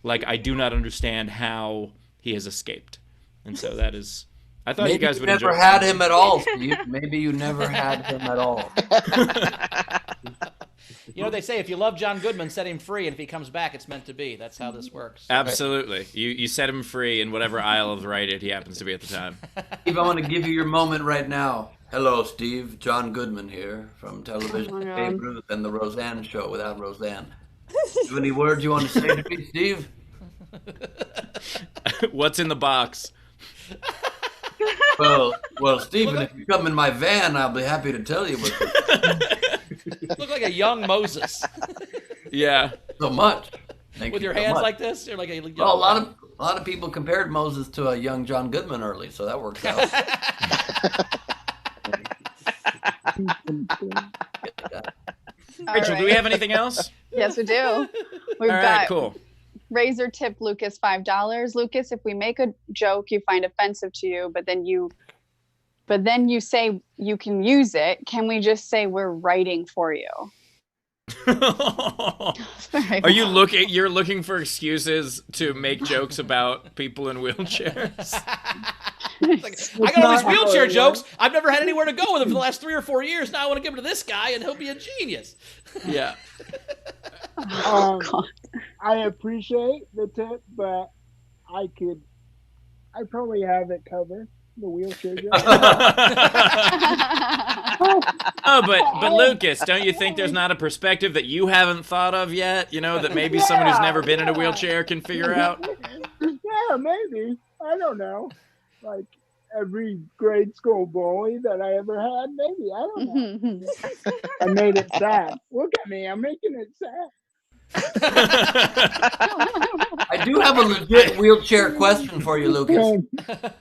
Like, I do not understand how he has escaped. And so that is... I thought you guys would enjoy it. Maybe you never had him at all, Steve. Maybe you never had him at all. You know, they say if you love John Goodman, set him free, and if he comes back, it's meant to be. That's how this works. Absolutely. You set him free in whatever aisle of the Rite Aid he happens to be at the time. Steve, I want to give you your moment right now. Hello, Steve. John Goodman here from television, Babe Ruth and the Roseanne Show without Roseanne. Do you have any words you want to say to me, Steve? What's in the box? Well, Stephen, if you come in my van, I'll be happy to tell you what. Look like a young Moses. Yeah. So much. With your hands like this, you're like a young. Well, a lot of people compared Moses to a young John Goodman early, so that works out. Rachel, do we have anything else? Yes, we do. We've All right, cool. Razor tip Lucas $5. Lucas, if we make a joke you find offensive to you, but then you say you can use it, can we just say we're writing for you? Are you looking for excuses to make jokes about people in wheelchairs? Like, I got all these wheelchair jokes. I've never had anywhere to go with them for the last 3 or 4 years. Now I want to give them to this guy, and he'll be a genius. Yeah. I appreciate the tip, but I probably have it covered. The wheelchair joke. Oh, but Lucas, don't you think there's not a perspective that you haven't thought of yet? You know, that maybe someone who's never been in a wheelchair can figure out? Yeah, maybe. I don't know. Like every grade school bully that I ever had, maybe. I don't know. I made it sad. Look at me. I'm making it sad. I do have a legit wheelchair question for you, Lucas.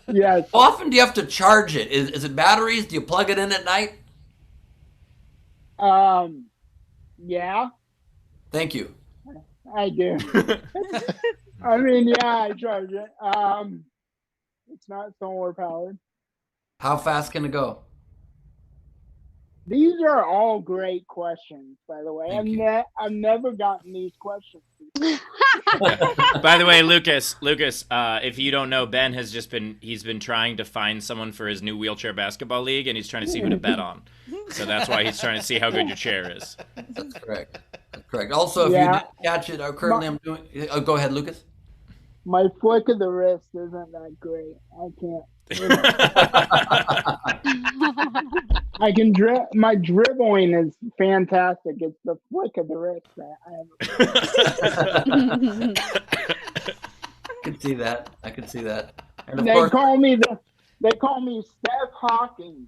Yes. How often do you have to charge it? Is it batteries? Do you plug it in at night? Yeah. Thank you. I do. I mean, yeah, I charge it. It's not solar powered. How fast can it go? These are all great questions, by the way. I've never gotten these questions. By the way, Lucas, if you don't know, Ben has he's been trying to find someone for his new wheelchair basketball league, and he's trying to see who to bet on. So that's why he's trying to see how good your chair is. That's correct. Also, if you didn't catch it, currently I'm doing. Go ahead, Lucas. my flick of the wrist isn't that great. I can't. I can my dribbling is fantastic. It's the flick of the wrist that I can see that. I can see that. And of they course, call me Steph Hawking.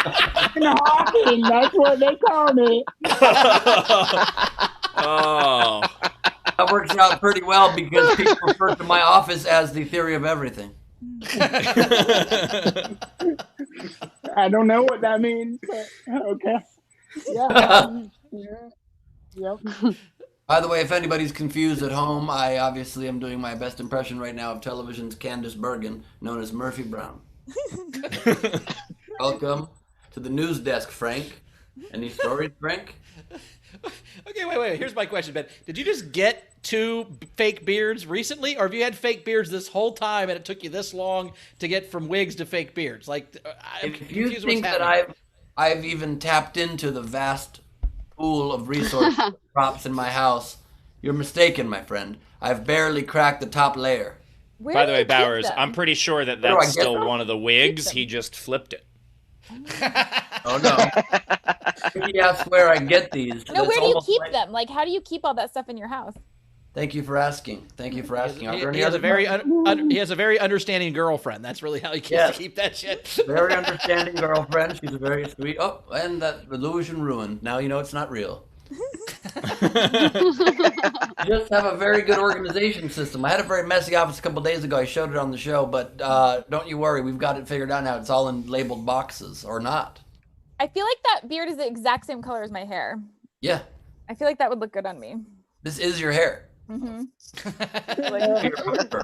Hawking, that's what they call me. Oh. that works out pretty well because people refer to my office as the theory of everything. I don't know what that means, but okay. Yeah. Yep. By the way, if anybody's confused at home, I obviously am doing my best impression right now of television's Candace Bergen, known as Murphy Brown. Welcome to the news desk, Frank. Any stories, Frank? Okay, wait. Here's my question, Ben. Did you just get 2 fake beards recently, or have you had fake beards this whole time and it took you this long to get from wigs to fake beards? Like, I'm If you confused think what's that happening. I've even tapped into the vast pool of resource props in my house, you're mistaken, my friend. I've barely cracked the top layer. Where By do the you way, keep Bowers, them? I'm pretty sure that Where do I that's get still them? one of the wigs. them. He just flipped it. Oh no. He asked where I get these. No, That's where do you almost keep like- them? Like, how do you keep all that stuff in your house? Thank you for asking. Thank you for asking. Are there any He has other a very he has a very understanding girlfriend. That's really how he gets Yes. to keep that shit. very understanding girlfriend? She's a very sweet. Oh, and that illusion ruined. Now you know it's not real. Just have a very good organization system. I had a very messy office a couple days ago. I showed it on the show, but don't you worry. We've got it figured out now. It's all in labeled boxes or not. I feel like that beard is the exact same color as my hair. Yeah, I feel like that would look good on me. this is your hair. Mm-hmm. Your barber.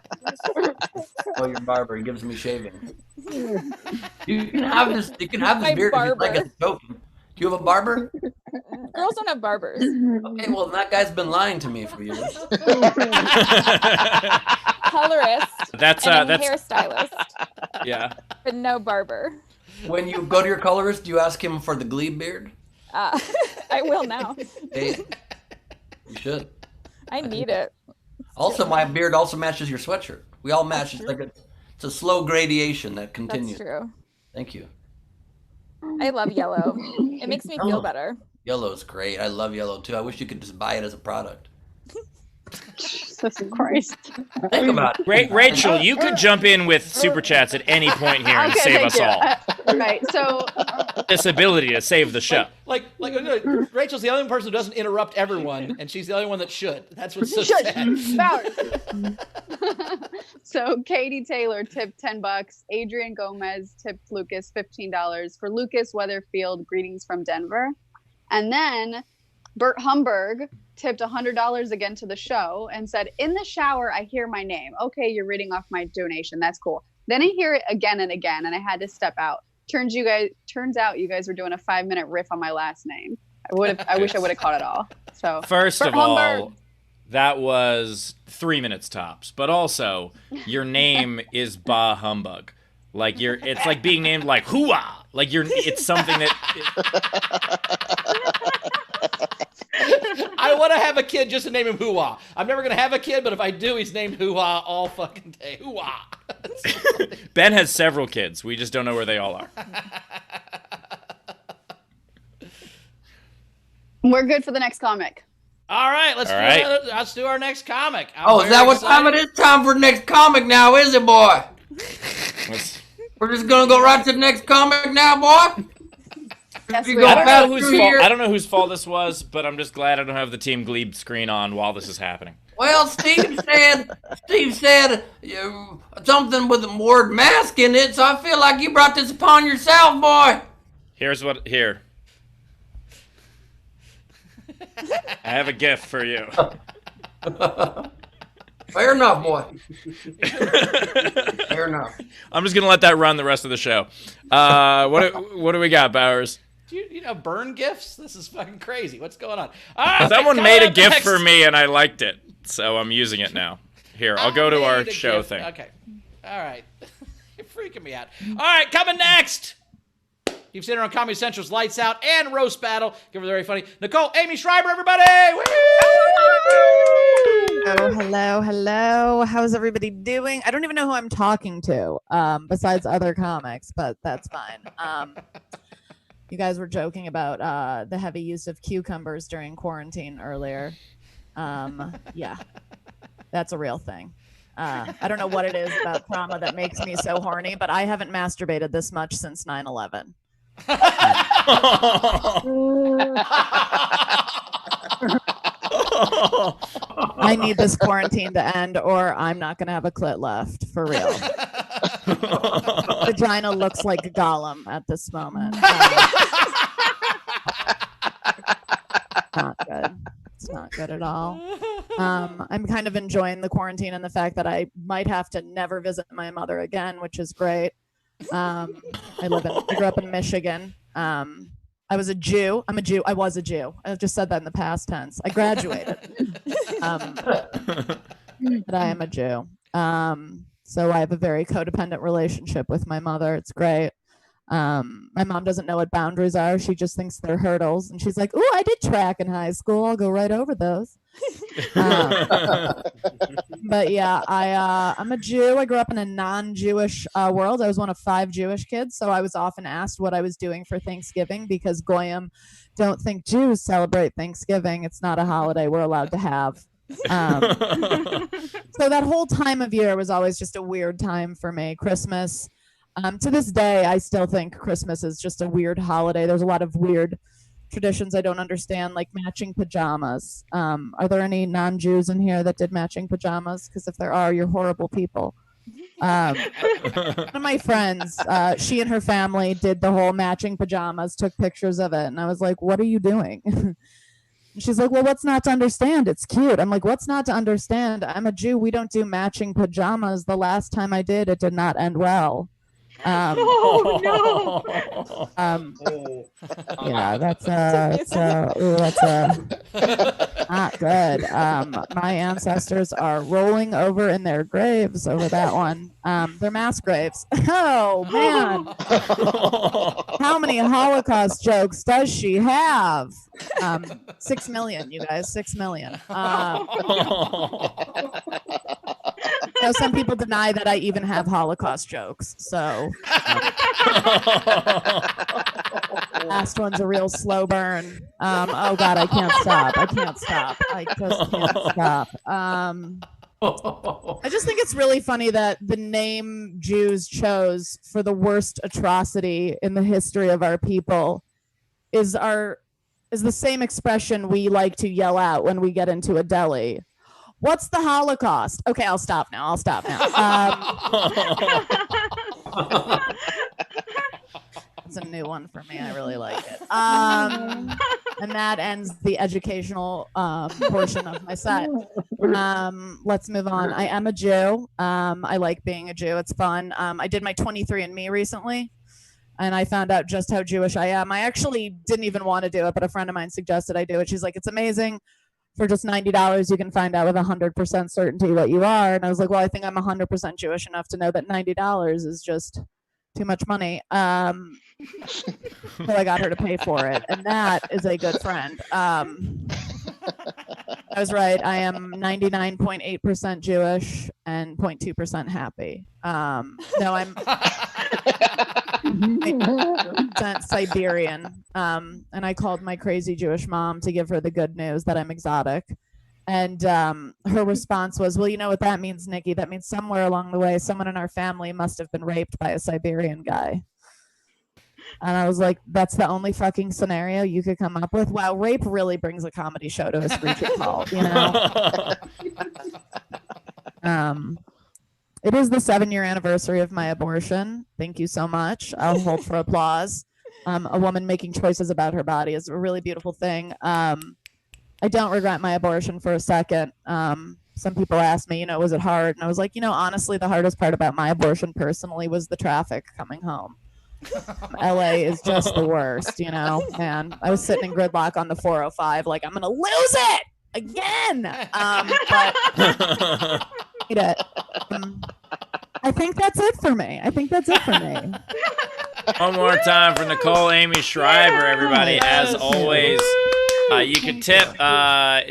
Oh, your barber. He gives me shaving. You can have this. You can have this My beard if you'd like barber. as a token. Do you have a barber? Girls don't have barbers. Okay, well that guy's been lying to me for years. Colorist That's and a that's hairstylist, yeah. but no barber. When you go to your colorist, do you ask him for the glebe beard? I will now. Hey, you should. I need it. Also, my beard also matches your sweatshirt. We all match. It's like it's a slow gradation that continues. That's true. Thank you. I love yellow. It makes me feel better. Yellow's great. I love yellow too. I wish you could just buy it as a product. Jesus Christ. Think about it. Rachel, you could jump in with super chats at any point here and save us all. Right, so This ability to save the show. Like Rachel's the only person who doesn't interrupt everyone, and she's the only one that should. That's what's so Shush. sad. Bowers. So Katie Taylor tipped $10. Adrian Gomez tipped Lucas $15. For Lucas Weatherfield, greetings from Denver. And then Bert Humberg tipped $100 again to the show and said, in the shower, I hear my name. Okay, you're reading off my donation. That's cool. Then I hear it again and again, and I had to step out. Turns out you guys were doing a 5-minute riff on my last name. I wish I would have caught it all. So First Bert of all, Humberg. that was 3 minutes tops. But also, your name is Bah Humbug. Like it's like being named like Hooah. Like it's something that. I want to have a kid just to name him Hoo-Ah. I'm never going to have a kid, but if I do, he's named Hoo-Ah all fucking day. Hoo-Ah. Ben has several kids. We just don't know where they all are. We're good for the next comic. All right, let's do our next comic. I'm Is that very what time it is? Time for the next comic now, is it, boy? We're just gonna go right to the next comic now, boy. Yes, You we go are. fast through here. I don't know whose fault this was, but I'm just glad I don't have the Team Glebe screen on while this is happening. Well, Steve said something with the word mask in it, so I feel like you brought this upon yourself, boy. Here. I have a gift for you. Fair enough, boy. Fair enough. I'm just gonna let that run the rest of the show. What do we got, Bowers? You know, burn gifts? This is fucking crazy. What's going on? Someone made a gift for me and I liked it, so I'm using it now. Here, I'll go to our show thing. Okay. All right. You're freaking me out. All right, coming next. You've seen her on Comedy Central's Lights Out and Roast Battle. Give her very funny. Nicole, Aimee, Schreiber, everybody! Woo! Oh, hello. How's everybody doing? I don't even know who I'm talking to, besides other comics, but that's fine. You guys were joking about the heavy use of cucumbers during quarantine earlier. Yeah, that's a real thing. I don't know what it is about trauma that makes me so horny, but I haven't masturbated this much since 9/11. I need this quarantine to end, or I'm not going to have a clit left, for real. Vagina looks like Gollum at this moment. Not good. It's not good at all. I'm kind of enjoying the quarantine and the fact that I might have to never visit my mother again, which is great. I grew up in Michigan. I was a Jew. I'm a Jew. I was a Jew. I just said that in the past tense. I graduated. But I am a Jew. So I have a very codependent relationship with my mother. It's great. My mom doesn't know what boundaries are. She just thinks they're hurdles. And she's like, "Ooh, I did track in high school. I'll go right over those." But yeah, I'm a Jew. I grew up in a non-Jewish world. I was one of 5 Jewish kids. So I was often asked what I was doing for Thanksgiving because Goyim don't think Jews celebrate Thanksgiving. It's not a holiday we're allowed to have. So that whole time of year was always just a weird time for me. Christmas. To this day, I still think Christmas is just a weird holiday. There's a lot of weird traditions I don't understand, like matching pajamas. Are there any non-Jews in here that did matching pajamas? Because if there are, you're horrible people. One of my friends, she and her family did the whole matching pajamas, took pictures of it. And I was like, "What are you doing?" And she's like, "Well, what's not to understand? It's cute." I'm like, "What's not to understand? I'm a Jew. We don't do matching pajamas. The last time I did, it did not end well." Yeah, that's not good. My ancestors are rolling over in their graves over that one. They're mass graves. Oh man, how many Holocaust jokes does she have? 6 million, you guys. 6 million. Now, some people deny that I even have Holocaust jokes. So, last one's a real slow burn. Oh God, I can't stop. I just can't stop. I just think it's really funny that the name Jews chose for the worst atrocity in the history of our people is the same expression we like to yell out when we get into a deli. What's the Holocaust? Okay, I'll stop now. It's a new one for me. I really like it. And that ends the educational portion of my set. Let's move on. I am a Jew. I like being a Jew. It's fun. I did my 23andMe recently, and I found out just how Jewish I am. I actually didn't even want to do it, but a friend of mine suggested I do it. She's like, "It's amazing. For just $90, you can find out with 100% certainty what you are." And I was like, "Well, I think I'm 100% Jewish enough to know that $90 is just too much money." So I got her to pay for it, and that is a good friend. I was right. I am 99.8% Jewish and 0.2% happy. No, I'm Siberian. And I called my crazy Jewish mom to give her the good news that I'm exotic. And her response was, "Well, you know what that means, Nikki? That means somewhere along the way, someone in our family must have been raped by a Siberian guy." And I was like, "That's the only fucking scenario you could come up with? Wow, rape really brings a comedy show to a screeching halt, you know?" It is the 7-year anniversary of my abortion. Thank you so much. I'll hold for applause. A woman making choices about her body is a really beautiful thing. I don't regret my abortion for a second. Some people asked me, was it hard? And I was like, honestly, the hardest part about my abortion personally was the traffic coming home. LA is just the worst, man. I was sitting in gridlock on the 405 like, I'm going to lose it again. But I think that's it for me. One more time for Nicole, Aimee, Schreiber, everybody. As always, you can tip.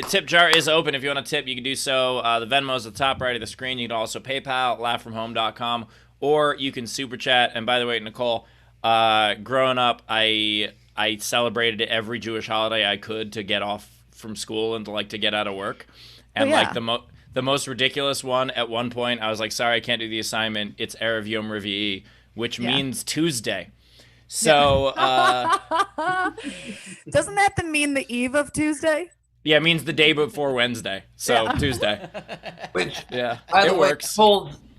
Tip jar is open if you want to tip. You can do so. The Venmo is at the top right of the screen. You can also PayPal, laughfromhome.com, or you can super chat. And by the way, Nicole, growing up, I celebrated every Jewish holiday I could to get off from school and to get out of work. And like the most ridiculous one, at one point, I was like, sorry, I can't do the assignment. It's Erev Yom Revi'i, which means Tuesday. So doesn't that mean the eve of Tuesday? Yeah, it means the day before Wednesday. So Tuesday. Which, it works.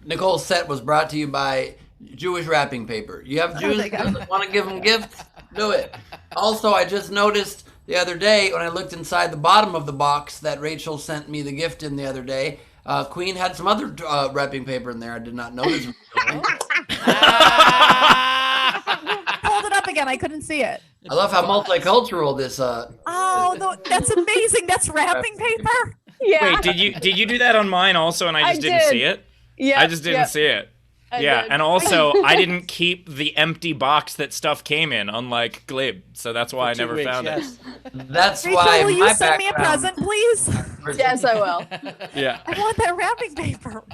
Nicole's set was brought to you by Jewish wrapping paper. You have Jews that want to give them gifts? Do it. Also, I just noticed the other day when I looked inside the bottom of the box that Rachel sent me the gift in the other day, Queen had some other wrapping paper in there. I did not notice. Hold it up again. I couldn't see it. I love how multicultural this. Oh, no, that's amazing. That's wrapping paper. Yeah. Wait, did you do that on mine also, and I just didn't see it? Yeah. I just didn't see it. Yeah, and also I didn't keep the empty box that stuff came in, unlike Glib, so that's why I never found it. That's Rachel, why. will you send me a present, please? Yes, I will. Yeah. I want that wrapping paper.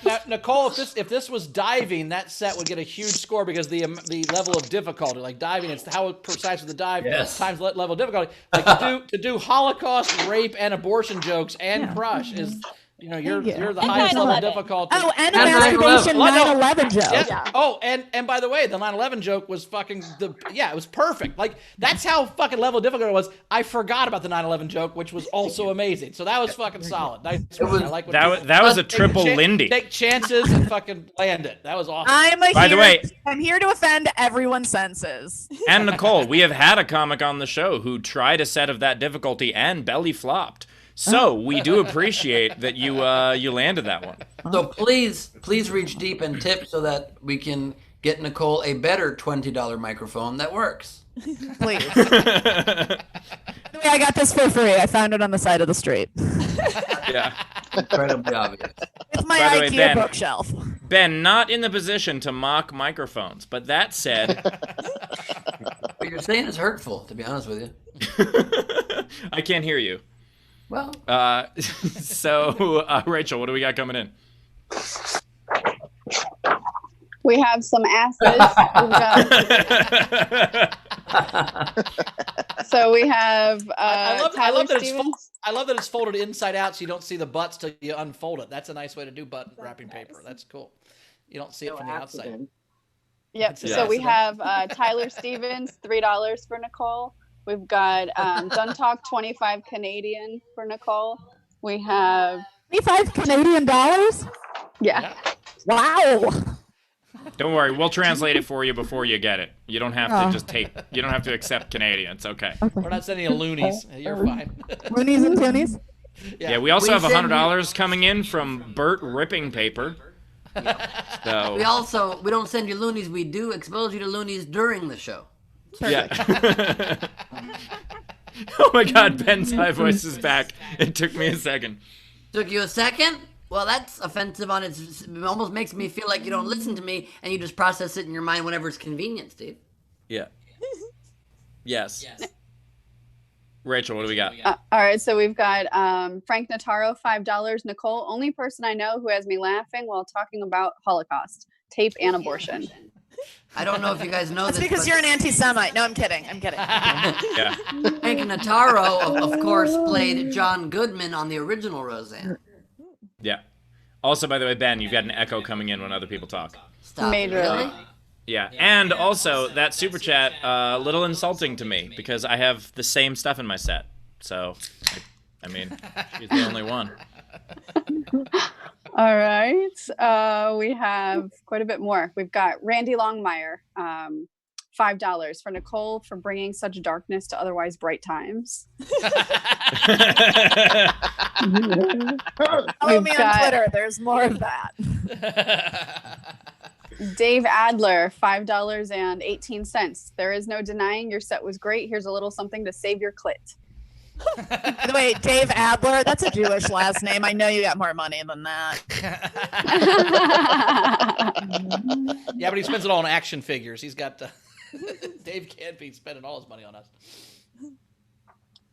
Now, Nicole, if this was diving, that set would get a huge score because the level of difficulty, like diving, it's how precise is the dive times level of difficulty. Like to do Holocaust, rape, and abortion jokes and crush is. You're the highest level of difficulty. Oh, and a masturbation 9/11 joke. Yeah. Oh, and by the way, the 9/11 joke was fucking it was perfect. Like that's how fucking level of difficulty it was. I forgot about the 9/11 joke, which was also amazing. So that was fucking solid. Nice. I like that was a triple Lindy. Take chances and fucking land it. That was awesome. I'm here to offend everyone's senses. And Nicole, we have had a comic on the show who tried a set of that difficulty and belly flopped. So we do appreciate that you landed that one. So please reach deep and tip so that we can get Nicole a better $20 microphone that works. Please. I got this for free. I found it on the side of the street. Yeah. Incredibly obvious. It's my By the way, IKEA bookshelf. Ben, not in the position to mock microphones, but that said... What you're saying is hurtful, to be honest with you. I can't hear you. Well, Rachel, what do we got coming in? We have some asses. So we have I love that Stevens. I love that it's folded inside out, so you don't see the butts till you unfold it. That's a nice way to do butt wrapping paper. That's cool. You don't see it from the outside. Yep. So we have Tyler Stevens, $3 for Nicole. We've got Done Talk 25 Canadian for Nicole. We have 25 Canadian dollars? Yeah. Wow. Don't worry, we'll translate it for you before you get it. You don't have to just you don't have to accept Canadian. It's okay. We're not sending you loonies. You're fine. Loonies and toonies? Yeah, we also have $100 coming in from Bert Ripping Paper. So We don't send you loonies, we do expose you to loonies during the show. Perfect. Yeah. Oh my God, Ben's high voice is back. It took me a second. Took you a second? Well, that's offensive on it almost makes me feel like you don't listen to me and you just process it in your mind whenever it's convenient, Steve. Yeah. Yes. Rachel, what do we got? All right, so we've got Frank Notaro, $5. Nicole, only person I know who has me laughing while talking about Holocaust, tape, and abortion. I don't know if you guys know That's this. because you're an anti-Semite. No, I'm kidding. Yeah. Frank Notaro, of course, played John Goodman on the original Roseanne. Yeah. Also, by the way, Ben, you've got an echo coming in when other people talk. Stop. Majorly. Yeah, and also that super chat, a little insulting to me because I have the same stuff in my set. So, I mean, she's the only one. All right. We have quite a bit more. We've got Randy Longmire, $5 for Nicole for bringing such darkness to otherwise bright times. Follow me on Twitter. There's more of that. Dave Adler, $5.18. There is no denying your set was great. Here's a little something to save your clit. By the way, Dave Adler, that's a Jewish last name. I know you got more money than that. Yeah, but he spends it all on action figures. He's got Dave can't be spending all his money on us.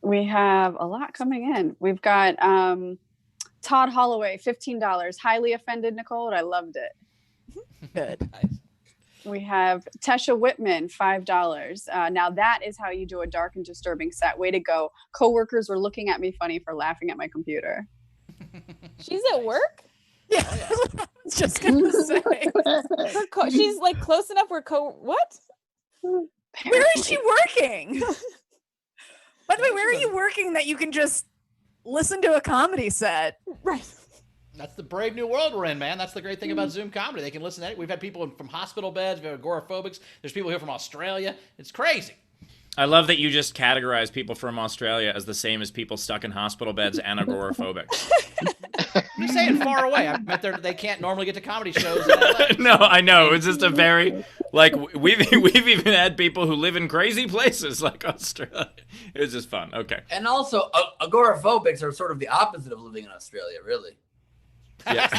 We have a lot coming in. We've got Todd Holloway, $15. Highly offended, Nicole. I loved it. Good. Nice. We have Tesha Whitman, $5. Now that is how you do a dark and disturbing set. Way to go. Coworkers were looking at me funny for laughing at my computer. She's at work. Yeah, I was just gonna say. She's like close enough where what? Where is she working? By the way, where are you working that you can just listen to a comedy set? Right. That's the brave new world we're in, man. That's the great thing about Zoom comedy. They can listen to it. We've had people from hospital beds. We've had agoraphobics. There's people here from Australia. It's crazy. I love that you just categorize people from Australia as the same as people stuck in hospital beds and agoraphobic. You're saying far away. I bet they can't normally get to comedy shows. No, I know. It's just a very, like, we've even had people who live in crazy places like Australia. It was just fun. Okay. And also, agoraphobics are sort of the opposite of living in Australia, really. Yeah.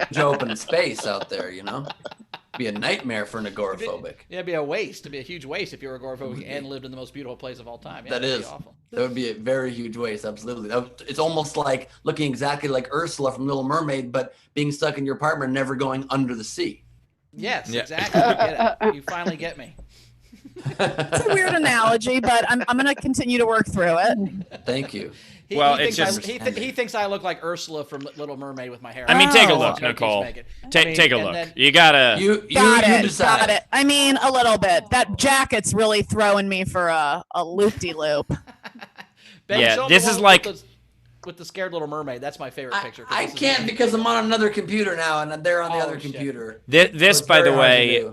Huge open space out there, you know? Be a nightmare for an agoraphobic. Yeah, it'd be a waste. It'd be a huge waste if you were agoraphobic and lived in the most beautiful place of all time. Yeah, that'd be awful. That would be a very huge waste, absolutely. It's almost like looking exactly like Ursula from Little Mermaid, but being stuck in your apartment and never going under the sea. Yes, exactly. You get it. You finally get me. It's a weird analogy, but I'm going to continue to work through it. Thank you. He thinks I look like Ursula from Little Mermaid with my hair. I mean, take a look, Nicole. Take a look. You gotta. You decide. Got it. I mean, a little bit. That jacket's really throwing me for a loop-de-loop. Yeah, this is like with the scared Little Mermaid. That's my favorite picture. I can't because I'm on another computer now, and they're on the other computer. This so by the way.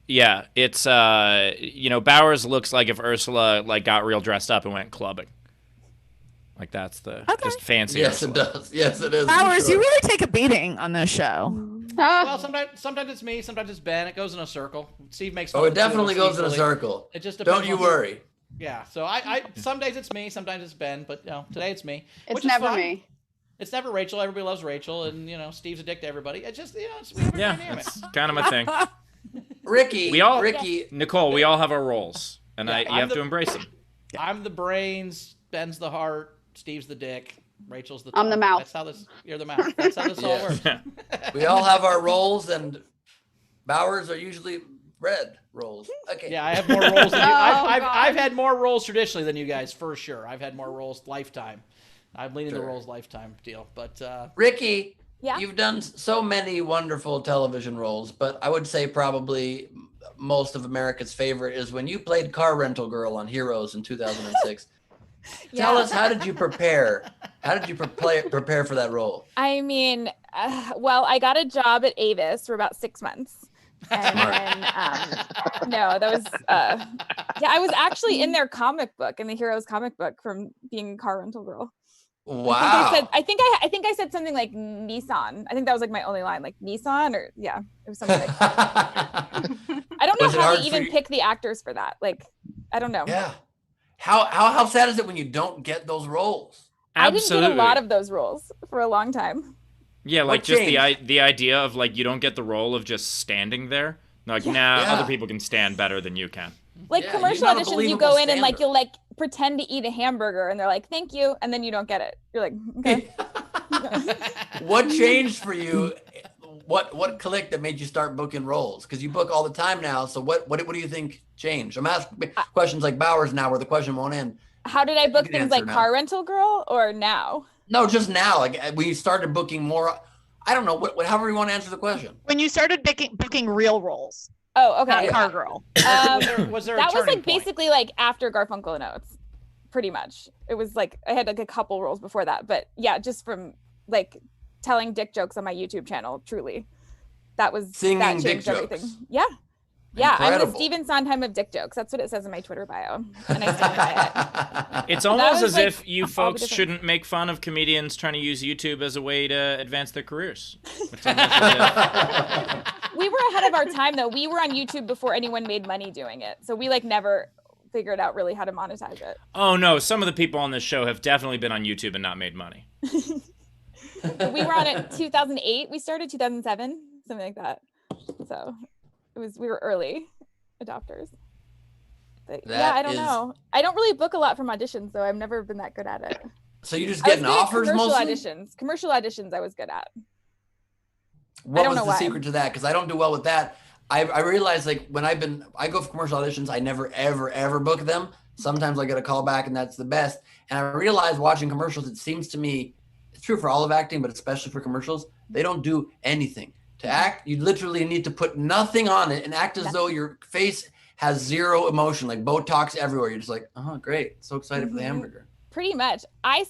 Yeah, it's Bowers looks like if Ursula got real dressed up and went clubbing. Like that's the just fancy. Yes, Ursula. it does. Yes, it is. Bowers, you really take a beating on this show. Well, sometimes it's me, sometimes it's Ben. It goes in a circle. Steve makes. It definitely goes in a circle. It just don't you worry. Yeah. So I some days it's me, sometimes it's Ben, but today it's me. It's never me. It's never Rachel. Everybody loves Rachel, and Steve's a dick to everybody. It's just it's it's kind of my thing. Riki, Nicole, we all have our roles, and you have to embrace them. I'm the brains, Ben's the heart, Steve's the dick, Rachel's the tongue. I'm the mouth. That's how you're the mouth. That's how this all works. We all have our roles, and Bowers are usually red roles. Okay. Yeah, I have more roles than you. I've had more roles traditionally than you guys, for sure. I've had more roles lifetime. I'm leading the roles lifetime deal. But Riki, yeah? You've done so many wonderful television roles, but I would say probably most of America's favorite is when you played car rental girl on Heroes in 2006. Tell us, how did you prepare? How did you prepare for that role? I mean, well, I got a job at Avis for about 6 months. And then, no, that was, I was actually in their comic book, in the Heroes comic book, from being a car rental girl. Wow. I think I said something like Nissan. I think that was like my only line, like Nissan, or it was something like I don't know how they even pick the actors for that. Like, I don't know. Yeah. How sad is it when you don't get those roles? Absolutely. I didn't get a lot of those roles for a long time. Yeah, like just the idea of like you don't get the role of just standing there. Like, other people can stand better than you can. Like commercial auditions, you go in and like you'll like pretend to eat a hamburger, and they're like, "Thank you," and then you don't get it. You're like, "Okay." What changed for you? What clicked that made you start booking roles? Because you book all the time now. So what do you think changed? I'm asking questions like Bowers now, where the question won't end. How did I book things like Car Rental Girl, or now? No, just now. Like we started booking more. I don't know. However you want to answer the question. When you started booking real roles. Oh, okay. Not Car Girl. Was there that was like basically like after Garfunkel and Oates, pretty much. It was like I had like a couple roles before that, but yeah, just from like telling dick jokes on my YouTube channel. Truly, that changed dick everything. Jokes. Yeah. Yeah, Incredible. I'm the Steven Sondheim of dick jokes. That's what it says in my Twitter bio, and I stand by it. It's almost as if you folks shouldn't make fun of comedians trying to use YouTube as a way to advance their careers. We were ahead of our time, though. We were on YouTube before anyone made money doing it, so we like never figured out really how to monetize it. Oh no, some of the people on this show have definitely been on YouTube and not made money. We were on it 2008. We started 2007, something like that. So we were early adopters. But yeah, I don't know. I don't really book a lot from auditions, though. I've never been that good at it. So you just getting offers mostly? Commercial auditions I was good at. What was the secret to that? Because I don't do well with that. I realize like when I go for commercial auditions, I never ever book them. Sometimes I get a call back and that's the best. And I realize watching commercials, it seems to me, it's true for all of acting, but especially for commercials, they don't do anything. To act, you literally need to put nothing on it and act as though your face has zero emotion, like Botox everywhere. You're just like, oh, great. So excited for the hamburger. Pretty much. I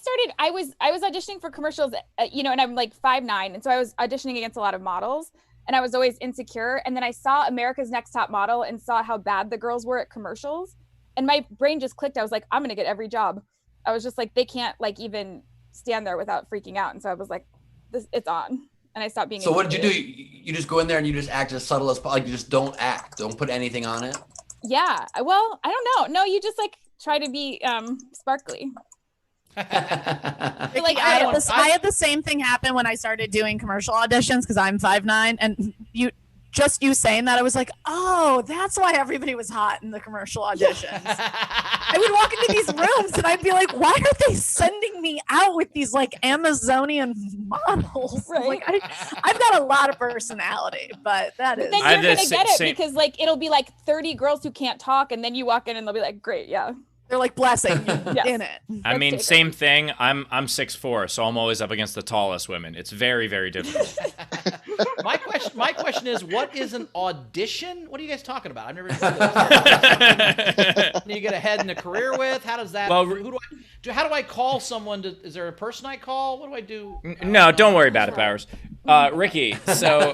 was auditioning for commercials, and I'm like 5'9", and so I was auditioning against a lot of models, and I was always insecure. And then I saw America's Next Top Model and saw how bad the girls were at commercials, and my brain just clicked. I was like, I'm gonna get every job. I was just like, they can't like even stand there without freaking out. And so I was like, it's on. And I stopped being. So what did you do? You just go in there and you just act as subtle as like you just don't act. Don't put anything on it. Yeah. Well, I don't know. No, you just like try to be sparkly. Like I had the same thing happen when I started doing commercial auditions because I'm 5'9", and you saying that, I was like, oh, that's why everybody was hot in the commercial auditions. I would walk into these rooms and I'd be like, why are they sending me out with these like Amazonian models? Right. Like I've got a lot of personality, but that is. Then you're gonna get it because like it'll be like 30 girls who can't talk, and then you walk in and they'll be like, great, yeah. They're like blessing you Yes. in it. I mean, same thing. I'm 6'4", so I'm always up against the tallest women. It's very, very difficult. My question is, what is an audition? What are you guys talking about? I've never heard this. Do you get ahead in a career with? How does that? Well, how do I call someone? Is there a person I call? What do I do? No, don't worry about it, Bowers. Riki, so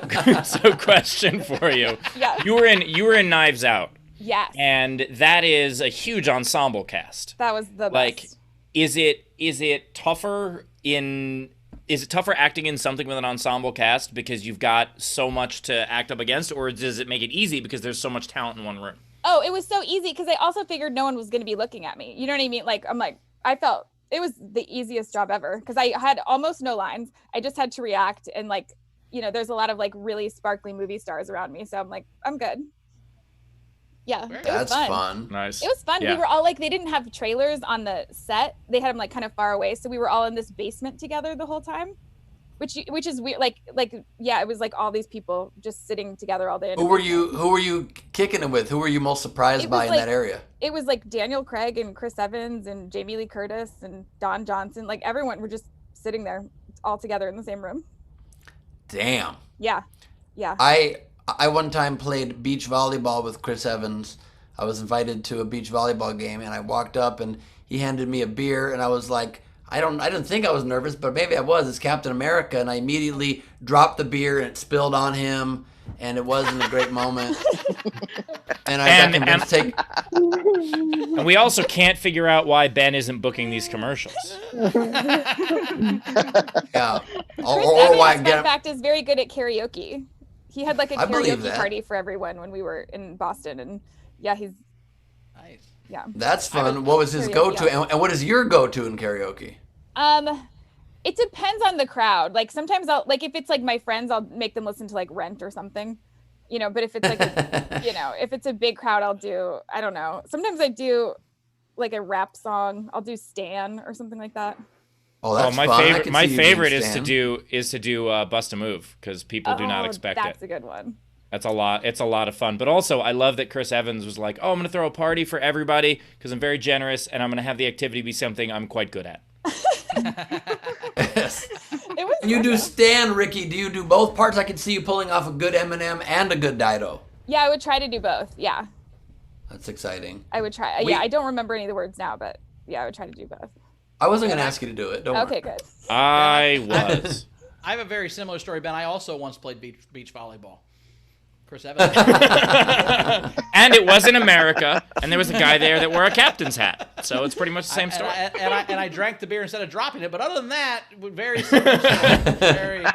question for you. Yeah. You were in Knives Out. Yes. And that is a huge ensemble cast. That was the like, best. Is it tougher acting in something with an ensemble cast because you've got so much to act up against, or does it make it easy because there's so much talent in one room? Oh, it was so easy because I also figured no one was going to be looking at me. You know what I mean? Like, I felt it was the easiest job ever because I had almost no lines. I just had to react, and like, there's a lot of like really sparkly movie stars around me. So I'm like, I'm good. Yeah, that's fun. Nice. It was fun. Yeah. We were all like, they didn't have trailers on the set. They had them like kind of far away, so we were all in this basement together the whole time, which is weird. Like yeah, it was like all these people just sitting together all day. Who were you kicking it with? Who were you most surprised by in that area? It was like Daniel Craig and Chris Evans and Jamie Lee Curtis and Don Johnson. Like everyone were just sitting there all together in the same room. Damn. Yeah. I one time played beach volleyball with Chris Evans. I was invited to a beach volleyball game, and I walked up, and he handed me a beer, and I was like, I didn't think I was nervous, but maybe I was. It's Captain America, and I immediately dropped the beer, and it spilled on him, and it wasn't a great moment. And I got convinced to take. And we also can't figure out why Ben isn't booking these commercials. Yeah. Chris Evans, fun fact, is very good at karaoke. He had like a karaoke party for everyone when we were in Boston, and yeah, he's nice. Yeah, that's fun. What was his go-to, and what is your go-to in karaoke? It depends on the crowd. Like sometimes I'll if it's like my friends, I'll make them listen to like Rent or something, But if it's like if it's a big crowd, I'll do I don't know. Sometimes I do like a rap song. I'll do Stan or something like that. Oh, that's my fun. favorite. My favorite is to do Bust a Move because people do not expect it. That's a good one. That's a lot. It's a lot of fun. But also, I love that Chris Evans was like, "Oh, I'm gonna throw a party for everybody because I'm very generous and I'm gonna have the activity be something I'm quite good at." Yes. You do Stan, Riki. Do you do both parts? I can see you pulling off a good Eminem and a good Dido. Yeah, I would try to do both. Yeah. That's exciting. I would try. Yeah, I don't remember any of the words now, but yeah, I would try to do both. I wasn't going to ask you to do it. Don't worry. Okay, good. I was. I have a very similar story, Ben. I also once played beach volleyball. Chris Evans. And it was in America, and there was a guy there that wore a captain's hat. So it's pretty much the same story. And I drank the beer instead of dropping it, but other than that, very similar story. Very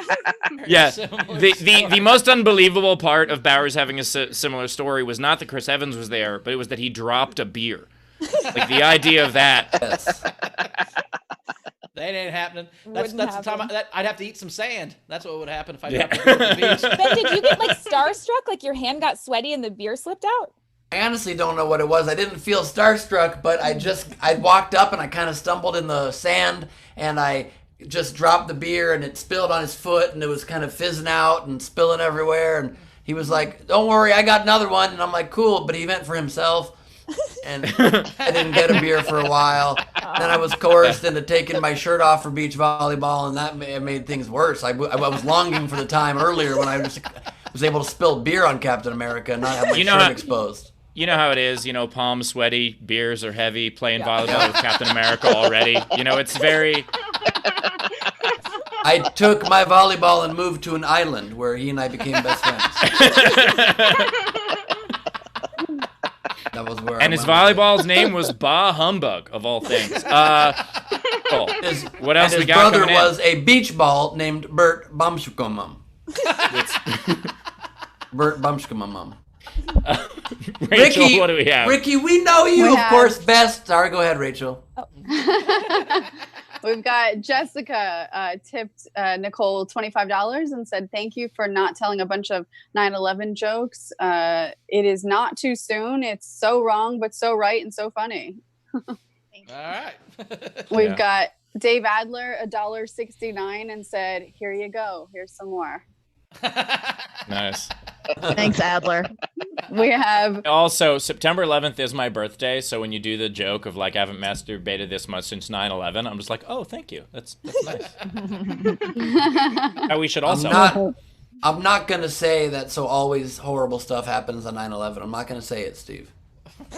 yeah. Similar The most unbelievable part of Bowers having a similar story was not that Chris Evans was there, but it was that he dropped a beer. Like the idea of that. Yes. That ain't happening. That's Wouldn't the time happen. I'd have to eat some sand. That's what would happen if I Yeah. dropped a beer at the beach. Ben, did you get like starstruck? Like your hand got sweaty and the beer slipped out? I honestly don't know what it was. I didn't feel starstruck, but I walked up and I kind of stumbled in the sand and I just dropped the beer and it spilled on his foot and it was kind of fizzing out and spilling everywhere. And he was like, "Don't worry, I got another one." And I'm like, "Cool," but he meant for himself. And I didn't get a beer for a while. Then I was coerced into taking my shirt off for beach volleyball, and that made things worse. I was longing for the time earlier when I was able to spill beer on Captain America and not have my shirt exposed. You know how it is, palms sweaty, beers are heavy, playing volleyball with Captain America already. It's very... I took my volleyball and moved to an island where he and I became best friends. That was where. And his volleyball's name was Bah Humbug, of all things. Cool. What else we got? His brother was a beach ball named Bert Bumskamum. Bert Bumskamum. Rachel, Riki, what do we have? Riki, we know you, of course, best. Sorry, go ahead, Rachel. We've got Jessica tipped Nicole $25 and said, "Thank you for not telling a bunch of 9/11 jokes. It is not too soon. It's so wrong, but so right and so funny." All right. We've got Dave Adler $1.69 and said, "Here you go. Here's some more." Nice. Thanks, Adler. We have Also, September 11th is my birthday, so when you do the joke of like I haven't masturbated this much since 9/11, I'm just like, oh, thank you. That's nice. We should also. I'm not gonna say that. So always horrible stuff happens on 9/11. I'm not gonna say it, Steve.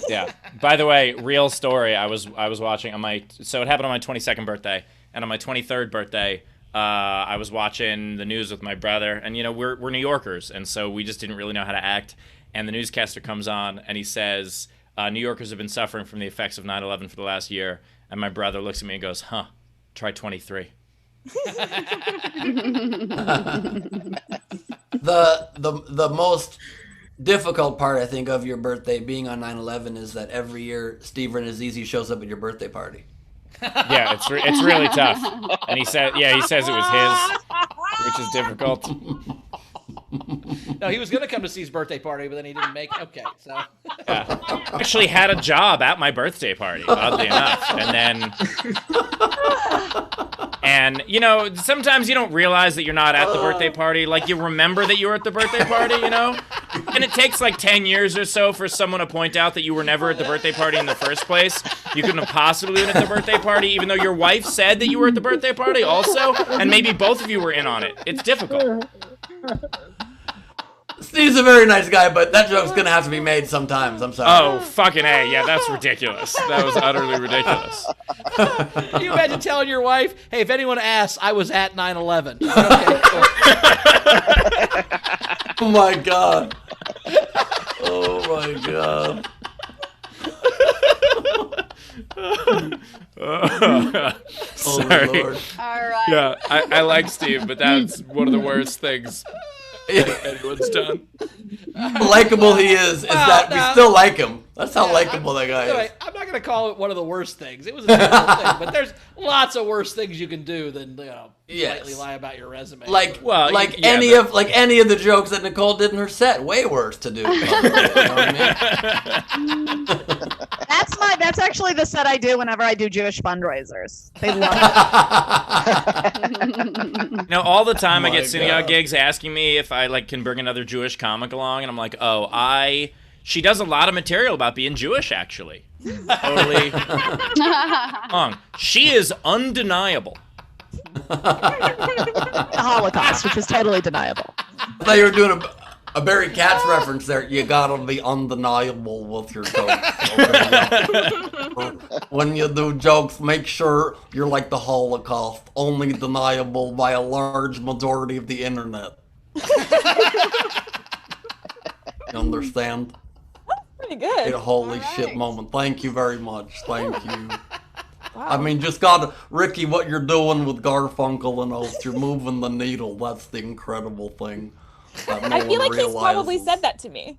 Yeah. By the way, real story. I was watching on so it happened on my 22nd birthday, and on my 23rd birthday. I was watching the news with my brother, and we're New Yorkers, and so we just didn't really know how to act. And the newscaster comes on, and he says, "New Yorkers have been suffering from the effects of 9/11 for the last year." And my brother looks at me and goes, "Huh? Try 23." The most difficult part, I think, of your birthday being on 9/11 is that every year Steve Renazizi shows up at your birthday party. Yeah, it's really tough. And he says it was his, which is difficult. No, he was going to come to see his birthday party, but then he didn't make it. Okay, so. Yeah. Actually had a job at my birthday party, oddly enough. And sometimes you don't realize that you're not at the birthday party. Like, you remember that you were at the birthday party, And it takes like 10 years or so for someone to point out that you were never at the birthday party in the first place. You couldn't have possibly been at the birthday party, even though your wife said that you were at the birthday party also, and maybe both of you were in on it. It's difficult. Steve's a very nice guy, but that joke's gonna have to be made sometimes. I'm sorry. Oh, fucking A. Yeah, that's ridiculous. That was utterly ridiculous. Can you imagine telling your wife, "Hey, if anyone asks, I was at 9/11. Okay, cool. Oh my god. Oh my god. Sorry. Lord. all right. Yeah, I like Steve, but that's one of the worst things anyone's done. How likable he is that we still like him. That's how likable that guy Anyway, is. I'm not going to call it one of the worst things. It was a terrible thing, but there's lots of worse things you can do than slightly lie about your resume. Any of the jokes that Nicole did in her set, way worse to do. You know what I mean? That's actually the set I do whenever I do Jewish fundraisers. They love it. All the time I get synagogue gigs asking me if I can bring another Jewish comic along, and I'm like, she does a lot of material about being Jewish, actually. Totally wrong. She is undeniable. The Holocaust, which is totally deniable. I thought you were doing a Barry Katz reference there. You gotta be undeniable with your jokes. When you do jokes, make sure you're like the Holocaust, only deniable by a large majority of the internet. You understand? Pretty good. A holy shit moment. Thank you very much. Thank you. Wow. I mean, just gotta, Riki, what you're doing with Garfunkel and Oath, you're moving the needle. That's the incredible thing. I feel like he's probably said that to me.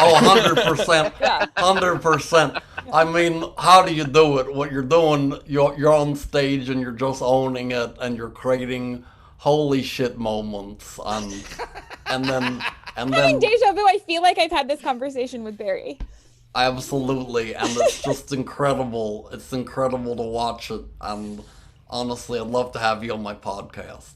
Oh, 100%. Yeah. 100%. I mean, how do you do it? What you're doing, you're on stage and you're just owning it, and you're creating holy shit moments, and then Having deja vu, I feel like I've had this conversation with Barry. absolutely, and it's just incredible. It's incredible to watch it, and honestly, I'd love to have you on my podcast.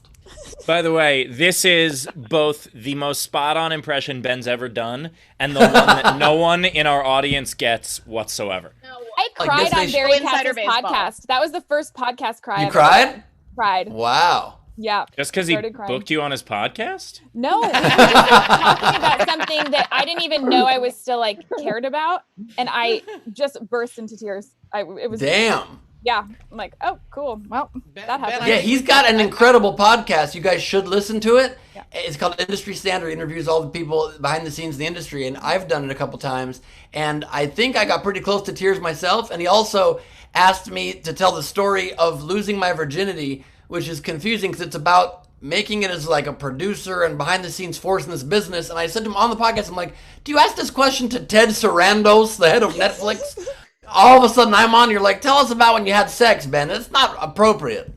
By the way, this is both the most spot-on impression Ben's ever done and the one that no one in our audience gets whatsoever. I cried on Barry Katz's podcast. That was the first podcast cry. You cried? Cried. Wow. Yeah. Just because he booked you on his podcast? No. We were talking about something that I didn't even know I was still like cared about, and I just burst into tears. It was Damn. Yeah, I'm like, oh, cool. Well, that happened. Yeah, he's got an incredible podcast. You guys should listen to it. Yeah. It's called Industry Standard. It interviews all the people behind the scenes in the industry, and I've done it a couple times. And I think I got pretty close to tears myself. And he also asked me to tell the story of losing my virginity, which is confusing because it's about making it as like a producer and behind the scenes force in this business. And I said to him on the podcast, I'm like, do you ask this question to Ted Sarandos, the head of Netflix? All of a sudden I'm on, you're like, tell us about when you had sex, Ben. It's not appropriate.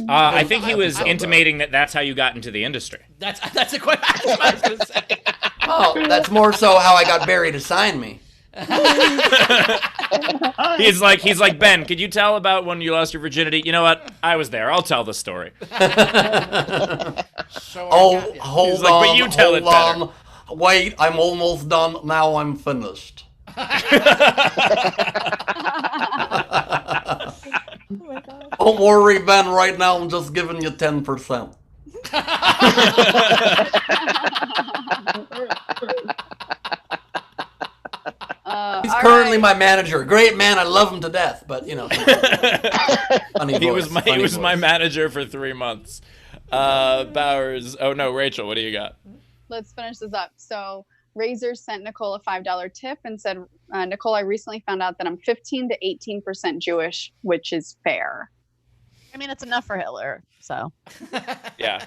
I think he was intimating that that's how you got into the industry. That's a question I was going to say. Oh, that's more so how I got Barry to sign me. He's like, Ben, could you tell about when you lost your virginity? You know what? I was there. I'll tell the story. Hold on. But you tell it better. Wait, I'm almost done. Now I'm finished. Don't worry, Ben. Right now, I'm just giving you 10%. He's currently my manager. Great man. I love him to death. But you know, funny voice, he was my manager for 3 months. Bowers. Oh no, Rachel. What do you got? Let's finish this up. So Razor sent Nicole a $5 tip and said, Nicole, I recently found out that I'm 15 to 18% Jewish, which is fair. I mean, it's enough for Hitler, so. Yeah.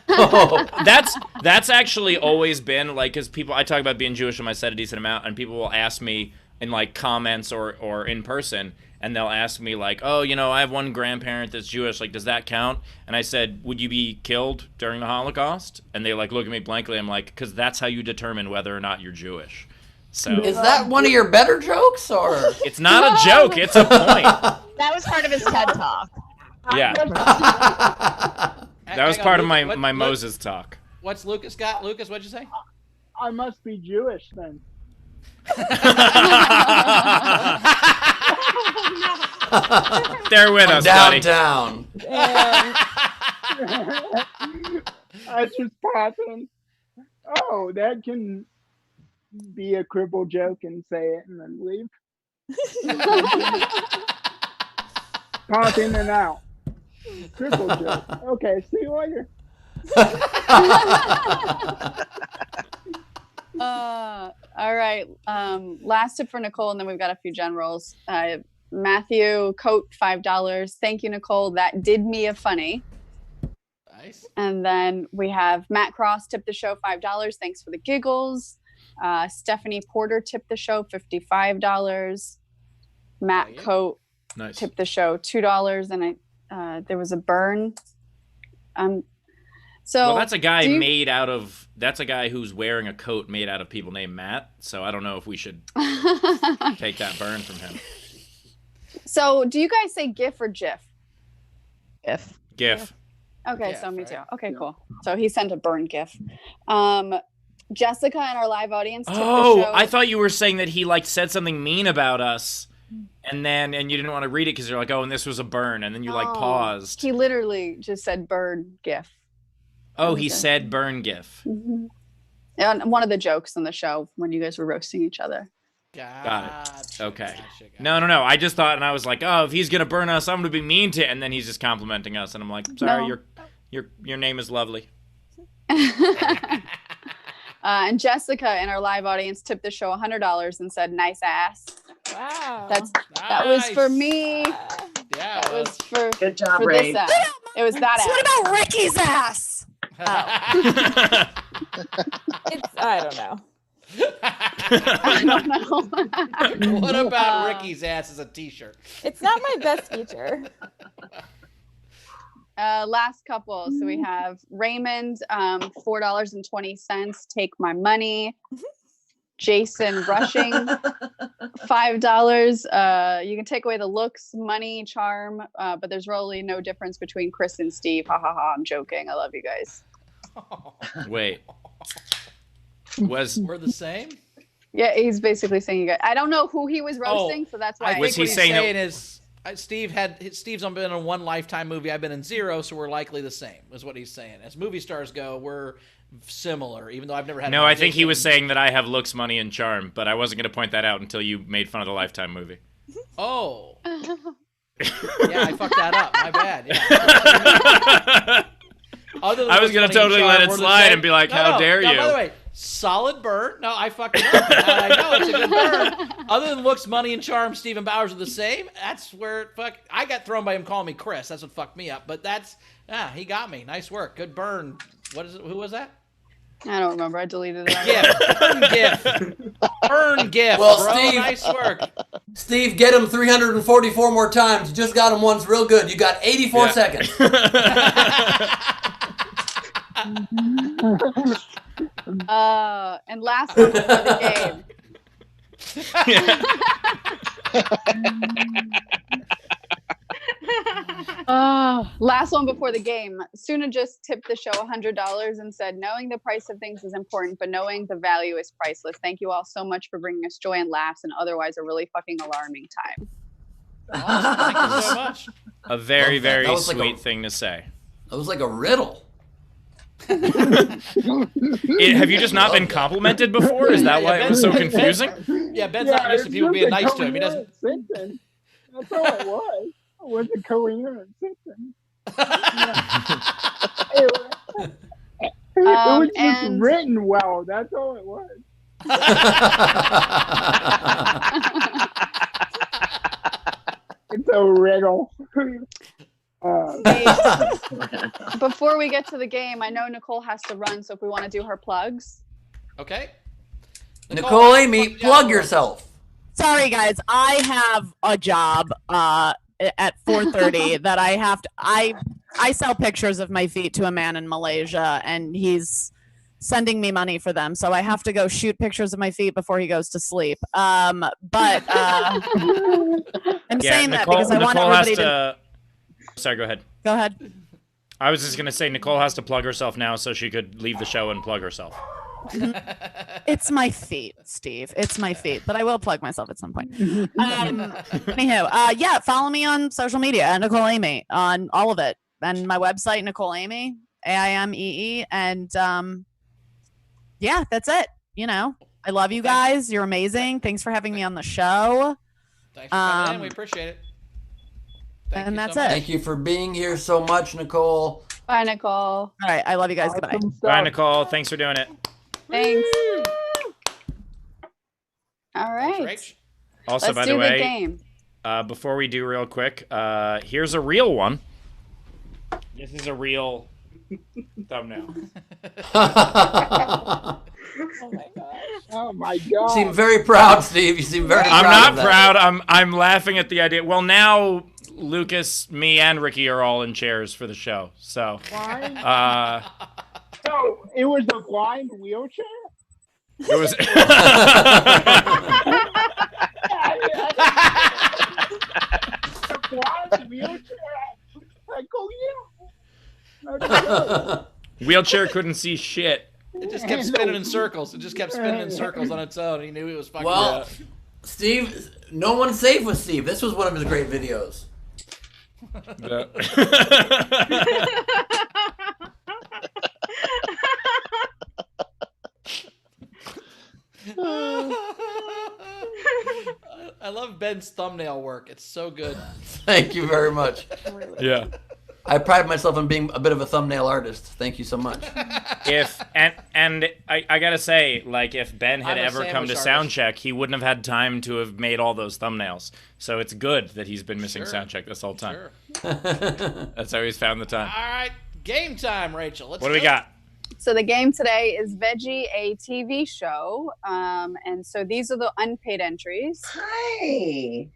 That's actually always been, like, because I talk about being Jewish and I said a decent amount, and people will ask me in, like, comments or in person, and they'll ask me, like, oh, you know, I have one grandparent that's Jewish, like, does that count? And I said, would you be killed during the Holocaust? And they, like, look at me blankly. I'm like, because that's how you determine whether or not you're Jewish. So is that one of your better jokes, or? It's not a joke. It's a point. That was part of his TED Talk. Yeah. That was part of my Moses talk. What's Lucas got? Lucas, what'd you say? I must be Jewish then. They're with us, downtown. I just passing. Oh, that can be a cripple joke and say it and then leave. Pop in and out. Cripple joke. Okay, see you later. All right. Last tip for Nicole, and then we've got a few generals. Matthew, coat, $5. Thank you, Nicole. That did me a funny. Nice. And then we have Matt Cross tipped the show $5. Thanks for the giggles. Stephanie Porter tipped the show $55. Matt Coat tipped the show $2, and there was a burn. So that's a guy that's a guy who's wearing a coat made out of people named Matt. So I don't know if we should take that burn from him. So do you guys say GIF or GIF? GIF. Okay, so me too. Okay, cool. So he sent a burn GIF. Jessica and our live audience tipped the show. I thought you were saying that he like said something mean about us. And you didn't want to read it because you're like, oh, and this was a burn, and then you like paused. He literally just said burn GIF. Oh, he said burn GIF. Mm-hmm. And one of the jokes on the show when you guys were roasting each other. Got it. Okay. No. I just thought, and I was like, oh, if he's gonna burn us, I'm gonna be mean to, and then he's just complimenting us, and I'm like, sorry, your name is lovely. And Jessica in our live audience tipped the show $100 and said, nice ass. Wow. That was for me. Yeah. That was for good job, for Ray. this ass. It was that ass. What about Ricky's ass? I don't know. I don't know. What about Ricky's ass as a t-shirt? It's not my best feature. Last couple. So we have Raymond, $4.20. Take my money. Jason Rushing, $5. You can take away the looks, money, charm, but there's really no difference between Chris and Steve. Ha ha ha! I'm joking. I love you guys. Wait. We're the same? Yeah, he's basically saying you guys. I don't know who he was roasting, so that's why. I Was think he what he's saying saying is Steve's been in one Lifetime movie. I've been in 0, so we're likely the same. Is what he's saying. As movie stars go, we're similar, even though I've never had. No, I think he was saying that I have looks, money, and charm, but I wasn't going to point that out until you made fun of the Lifetime movie. Oh. Yeah, I fucked that up. My bad. Yeah. I was going to totally let it slide and be like, how dare you? By the way, solid burn. No, I fucked it up. Now I know it's a good burn. Other than looks, money, and charm, Steven Bowers are the same. That's where I got thrown by him calling me Chris. That's what fucked me up. But he got me. Nice work. Good burn. What is it? Who was that? I don't remember. I deleted it. Burn gif. Well, bro. Steve, Nice work. Steve, get him 344 more times. You just got him once real good. You got 84 seconds. And last one before the game. Last one before the game. Suna just tipped the show $100 and said, knowing the price of things is important, but knowing the value is priceless. Thank you all so much for bringing us joy and laughs and otherwise a really fucking alarming time. Thank you so much. A very, very That was sweet like thing to say. That was like a riddle. Have you just not been complimented before? Is that why it was so confusing? Yeah, Ben's not used to people being nice to him. He doesn't. Sentence. That's all it was. It was a coherent sentence. It was just written well. That's all it was. It's a riddle. Before we get to the game, I know Nicole has to run, so if we want to do her plugs. Okay. Nicole, Aimee, plug yourself. Sorry, guys. I have a job at 4:30 that I have to. I sell pictures of my feet to a man in Malaysia, and he's sending me money for them. So I have to go shoot pictures of my feet before he goes to sleep. But I'm saying that because I want everybody to. Sorry, go ahead. Go ahead. I was just going to say Nicole has to plug herself now so she could leave the show and plug herself. It's my feet, Steve. It's my feet, but I will plug myself at some point. Anywho, yeah, follow me on social media at Nicole Aimee on all of it, and my website Nicole Aimee, AIMEE, and yeah, that's it. You know, I love you guys. You're amazing. Thanks for having me on the show. Thanks for coming in. We appreciate it. And that's so it. Thank you for being here so much, Nicole. Bye, Nicole. All right, I love you guys. Goodbye. Bye, Nicole. Thanks for doing it. Thanks. All right. Also, Let's by do the way, the game. Before we do real quick, here's a real one. This is a real thumbnail. Oh my gosh. Oh my god. You seem very proud, Steve. You seem very proud. I'm not of that. proud. I'm laughing at the idea. Well, now Lucas, me, and Riki are all in chairs for the show. So, Why? So it was a blind wheelchair? it was. A blind wheelchair? Like, oh yeah. Wheelchair couldn't see shit. It just kept spinning in circles. It just kept spinning in circles on its own. He knew he was fucking. Well, Steve, no one's safe with Steve. This was one of his great videos. I love Ben's thumbnail work. It's so good. Thank you very much. Yeah. I pride myself on being a bit of a thumbnail artist. Thank you so much. And I gotta say, like, if Ben had I'm a ever come to sandwich soundcheck, he wouldn't have had time to have made all those thumbnails. So it's good that he's been missing Sure. soundcheck this whole time. Sure. That's how he's found the time. All right, game time, Rachel. What do we got? So the game today is Veggie, a TV show. And so these are the unpaid entries. Hi.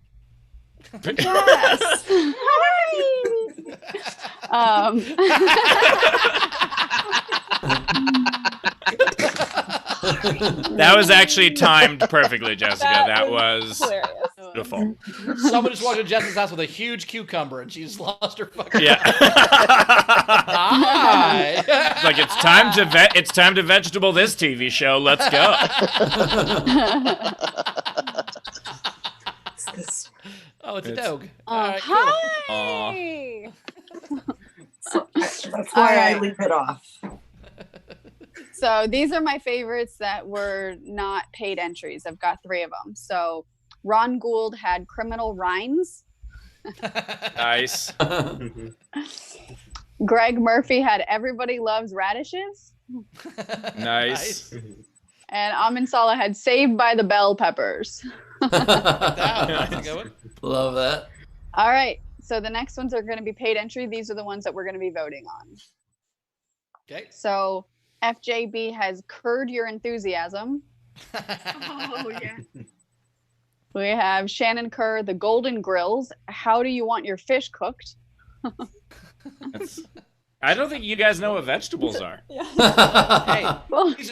Yes. That was actually timed perfectly, Jessica. That was hilarious. beautiful. Someone just walked into Jessica's house with a huge cucumber, and she just lost her fucking. Yeah. Hi. Like it's time to vegetable this TV show. Let's go. Oh, it's a It's- dog. All right, cool. Hi. That's why I leave it off. So these are my favorites that were not paid entries. I've got 3 of them. So Ron Gould had Criminal Rinds. Nice. Greg Murphy had Everybody Loves Radishes. Nice. And Amin Saleh had Saved by the Bell Peppers. That's a good one. Love that. All right. So the next ones are going to be paid entry. These are the ones that we're going to be voting on. Okay. So FJB has Curd Your Enthusiasm. Oh yeah. We have Shannon Kerr, The Golden Grills. How do you want your fish cooked? I don't think you guys know what vegetables are. Hey,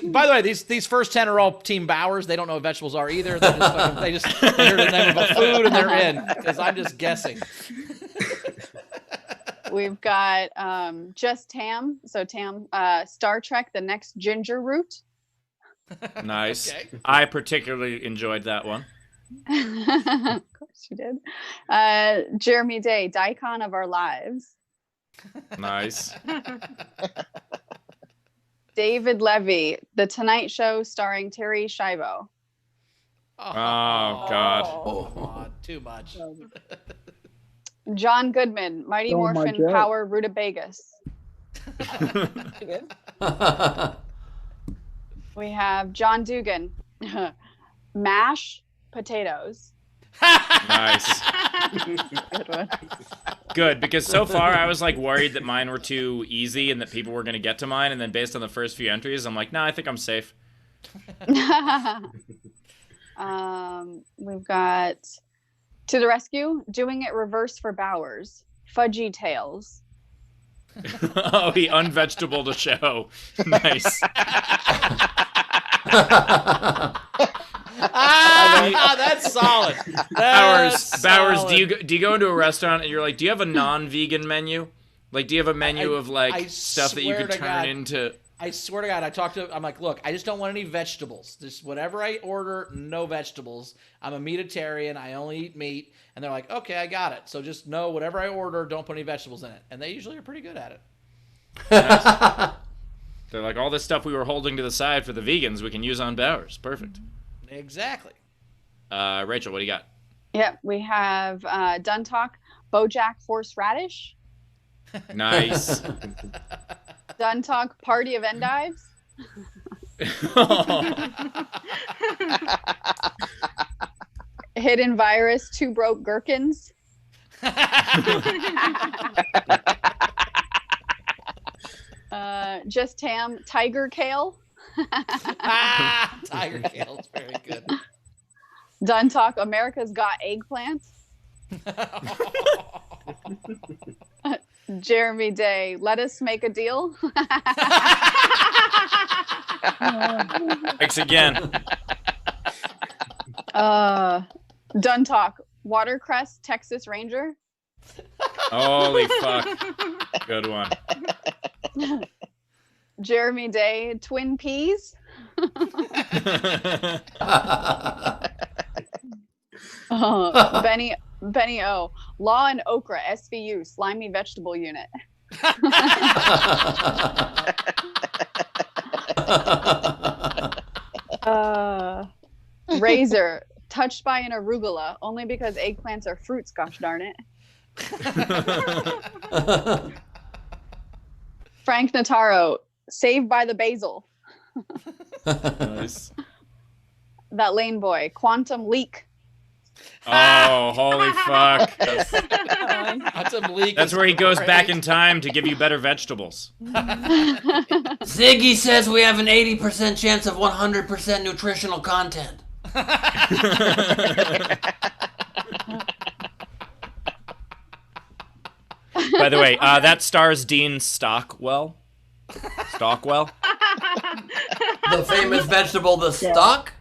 by the way, these first 10 are all Team Bowers. They don't know what vegetables are either. They just hear the name of a food and they're in. Because I'm just guessing. We've got Just Tam. So Tam, Star Trek: The Next Ginger Root. Nice. Okay. I particularly enjoyed that one. Of course you did. Jeremy Day, Daikon of Our Lives. Nice. David Levy, The Tonight Show starring Terry Schiavo. Oh, God. Oh, too much. John Goodman, Mighty Oh, my Morphin God. Power Rutabagas. We have John Dugan, Mash Potatoes. Nice. Good one. Good, because so far I was like worried that mine were too easy and that people were going to get to mine, and then based on the first few entries, I'm like, no, I think I'm safe. We've got To the Rescue, Doing It Reverse for Bowers, Fudgy Tales. Oh, he unvegetable the show. Nice. That's solid. Bowers, Solid. do you go into a restaurant and you're like, do you have a non-vegan menu? Like, do you have a menu of like I stuff that you swear could to turn God. into? I swear to God, I'm like, look, I just don't want any vegetables. Just whatever I order, no vegetables. I'm a meatitarian. I only eat meat. And they're like, okay, I got it. So just know whatever I order, don't put any vegetables in it. And they usually are pretty good at it. Nice. They're like, all this stuff we were holding to the side for the vegans, we can use on Bowers. Perfect. Exactly. Rachel, what do you got? Yep, we have Duntalk, Bojack Horseradish. Nice. Duntalk, Party of Endives. Hidden Virus, Two Broke Gherkins. Just Tam, Tiger Kale. Tiger Kale is very good. Duntalk, America's Got Eggplant. Jeremy Day, Let Us Make a Deal. Thanks again. Duntalk, Watercress, Texas Ranger. Holy fuck. Good one. Jeremy Day, Twin Peas. Benny O, Law and Okra, SVU, Slimy Vegetable Unit. Razor, Touched by an Arugula, only because eggplants are fruits, gosh darn it. Frank Notaro, Saved by the Basil. Nice. That Lane Boy, Quantum Leak. Oh, holy fuck. That's a leak. That's where he goes back in time to give you better vegetables. Ziggy says we have an 80% chance of 100% nutritional content. By the way, that stars Dean Stockwell. Stockwell? The famous vegetable, the stock?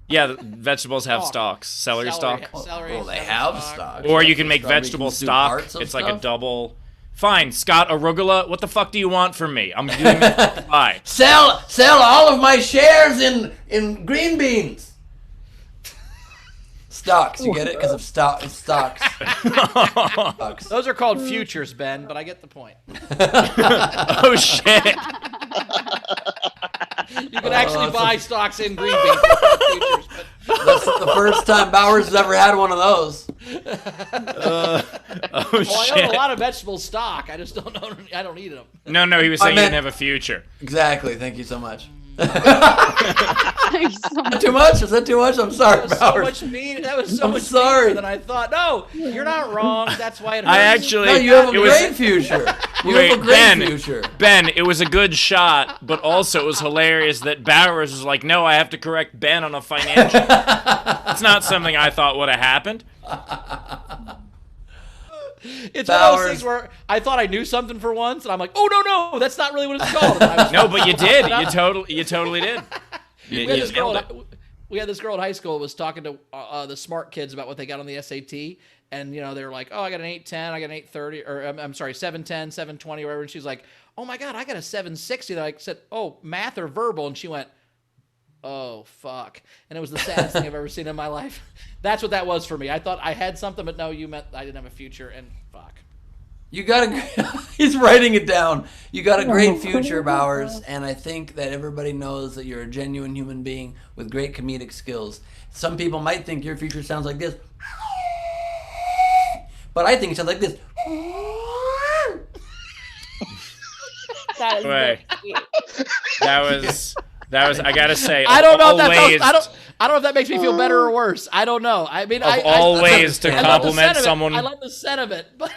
Yeah, the vegetables have stalks. Celery stalk. Well, they have stock. Or you can make vegetable stock. It's like a double. Fine, Scott Arugula, what the fuck do you want from me? I'm doing it. Bye. Sell all of my shares in green beans. Stocks, you get it? Because of stocks. Stocks. Those are called futures, Ben, but I get the point. Oh, shit. You can actually buy stocks in green beans. Futures, but... That's the first time Bowers has ever had one of those. Oh, well, shit. I own a lot of vegetable stock. I just don't know. I don't eat them. No, he was saying you didn't have a future. Exactly. Thank you so much. Is that too much? Is that too much? I'm sorry, Bowers. That was so I'm much sorry. meaner than I thought. No, you're not wrong. That's why it hurts. I actually... No, you have a great future. You have a great future. Ben, it was a good shot, but also it was hilarious that Bowers was like, no, I have to correct Ben on a financial. It's not something I thought would have happened. It's one of those things where I thought I knew something for once, and I'm like, oh, no, that's not really what it's called. No, but you did. You totally did. We had this girl in high school who was talking to the smart kids about what they got on the SAT, and they were like, oh, I got an 810, I got an 830, or I'm sorry, 710, 720, whatever, and she's like, oh my God, I got a 760. And I said, oh, math or verbal? And she went, oh, fuck. And it was the saddest thing I've ever seen in my life. That's what that was for me. I thought I had something, but no, you meant I didn't have a future, and fuck. You got he's writing it down. You got a great future, Bowers, and I think that everybody knows that you're a genuine human being with great comedic skills. Some people might think your future sounds like this, but I think it sounds like this. That is Wait. That was. I gotta say. I don't know if I don't know if that makes me feel better or worse. I don't know. I mean, all ways to compliment someone. I love the sentiment, but.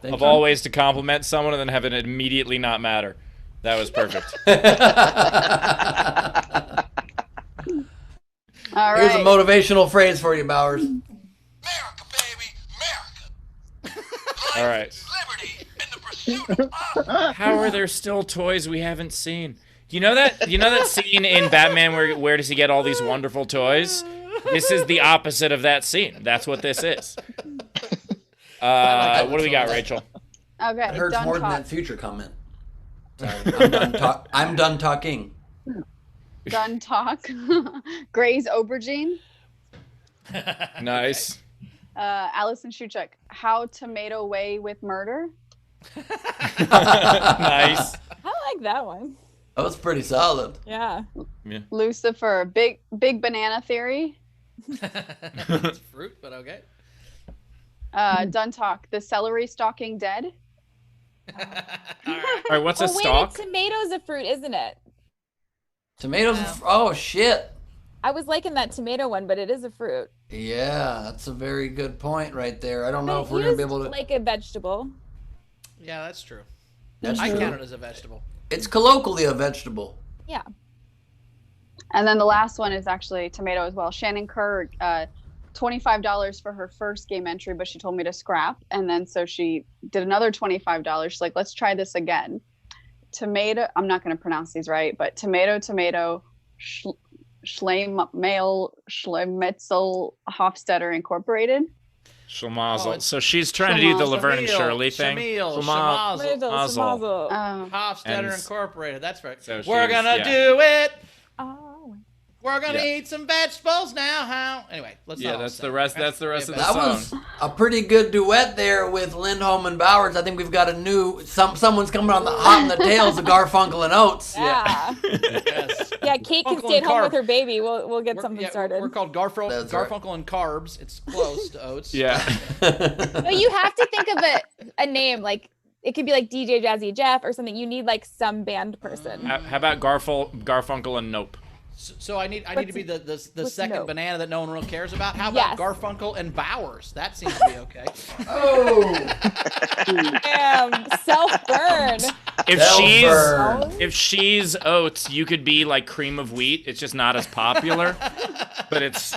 Of all ways to compliment someone and then have it immediately not matter. That was perfect. All right. Here's a motivational phrase for you, Bowers. America, baby, America. All right. Liberty and the pursuit of... How are there still toys we haven't seen? You know that scene in Batman where does he get all these wonderful toys? This is the opposite of that scene. That's what this is. What do we got, Rachel? Okay. It hurts done more than talk. that future comment. Sorry, I'm done talking. Done talk. Gray's aubergine. Nice. Allison Shuchuk. How tomato way with murder. Nice. I like that one. That was pretty solid. Yeah. Lucifer. Big banana theory. It's fruit, but okay. Done talk. The celery stalking dead. All right, what's a Wait, stalk? a tomato's a fruit, isn't it? Tomatoes. Oh shit. I was liking that tomato one, but it is a fruit. Yeah, that's a very good point right there. I don't know if we're gonna be able to. Like a vegetable. Yeah, that's true. That's I true. count it as a vegetable. It's colloquially a vegetable. Yeah. And then the last one is actually tomato as well. Shannon Kerr, $25 for her first game entry, but she told me to scrap. And then so she did another $25. She's like, let's try this again. Tomato, I'm not going to pronounce these right, but tomato, Schleimetzel Hofstetter Incorporated. Schlemazel. So she's trying to do the Laverne and Shirley thing. Schmazel. Hofstetter And- Incorporated. That's right. So We're she's- gonna yeah. do it. Oh. We're gonna eat some vegetables now. How? Anyway, let's. Yeah, not all that's sing. the rest. That's the rest of the That song. was a pretty good duet there with Lindhome and Bowers. I think we've got a new someone's coming on the hot on the tails of Garfunkel and Oates. Yeah. Yes. Yeah, Kate can Uncle stay at and home Carb. with her baby. We'll get something Yeah, started. We're called That's right. Garfunkel and Carbs. It's close to Oats. Yeah. But you have to think of a name like it could be like DJ Jazzy Jeff or something. You need like some band person. How about Garfunkel and Nope? So I need to be the second no? banana that no one really cares about. How Yes. about Garfunkel and Bowers? That seems to be okay. Oh, Damn, self-burn. If she's oats, you could be like cream of wheat. It's just not as popular, but it's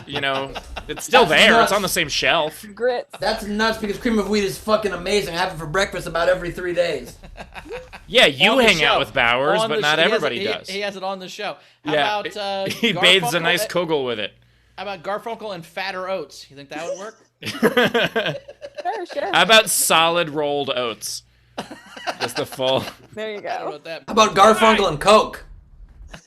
it's still there. nuts. It's on the same shelf. Grits. That's nuts because cream of wheat is fucking amazing. I have it for breakfast about every 3 days. Yeah, you On the hang show. out with Bowers, On but the not sh- everybody he has it- does. He has it on the show. How Yeah, about he bathes a Garfunkel nice and- kugel with it. How about Garfunkel and fatter oats? You think that would work? Sure. How about solid rolled oats? Just the full. There you I don't know go. what that. How about Garfunkel and Coke?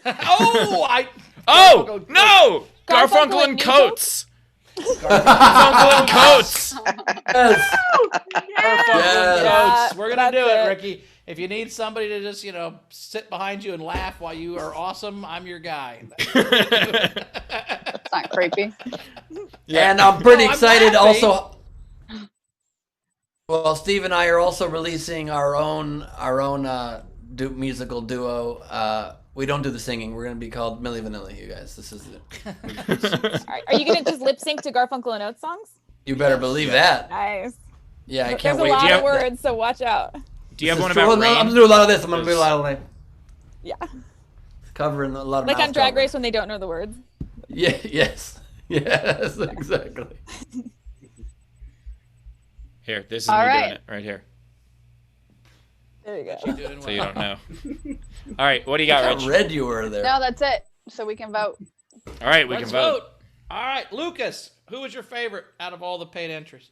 Oh no! Garfunkel Garfunkel and and Mutual? Coats. Garfunkel and Coats. Yes. Yes. We're gonna That's do it, it. Ricky. If you need somebody to just sit behind you and laugh while you are awesome, I'm your guy. It's not creepy. And I'm pretty No, I'm excited laughing. also. Well, Steve and I are also releasing our own musical duo. We don't do the singing. We're gonna be called Milli Vanilli, you guys. This is it. Are you gonna just lip sync to Garfunkel and Oates songs? You better believe that. Nice. Yeah, I There's can't a wait. lot you of have- words, so watch out. Do you have This one is true. about Well, no, I'm rain? gonna do a lot of this. I'm gonna do a lot of like Yeah. covering a lot of Like on mouth Drag cover. Race when they don't know the words. Yeah. Yes. Yes. Exactly. Here, this is All me right. doing it right here. There you go. Doing So you well. don't know. All right, what do you got, How Rich? red you were there. No, that's it. So we can vote. All right, we Let's can vote. All right, Lucas. Who was your favorite out of all the paid entries?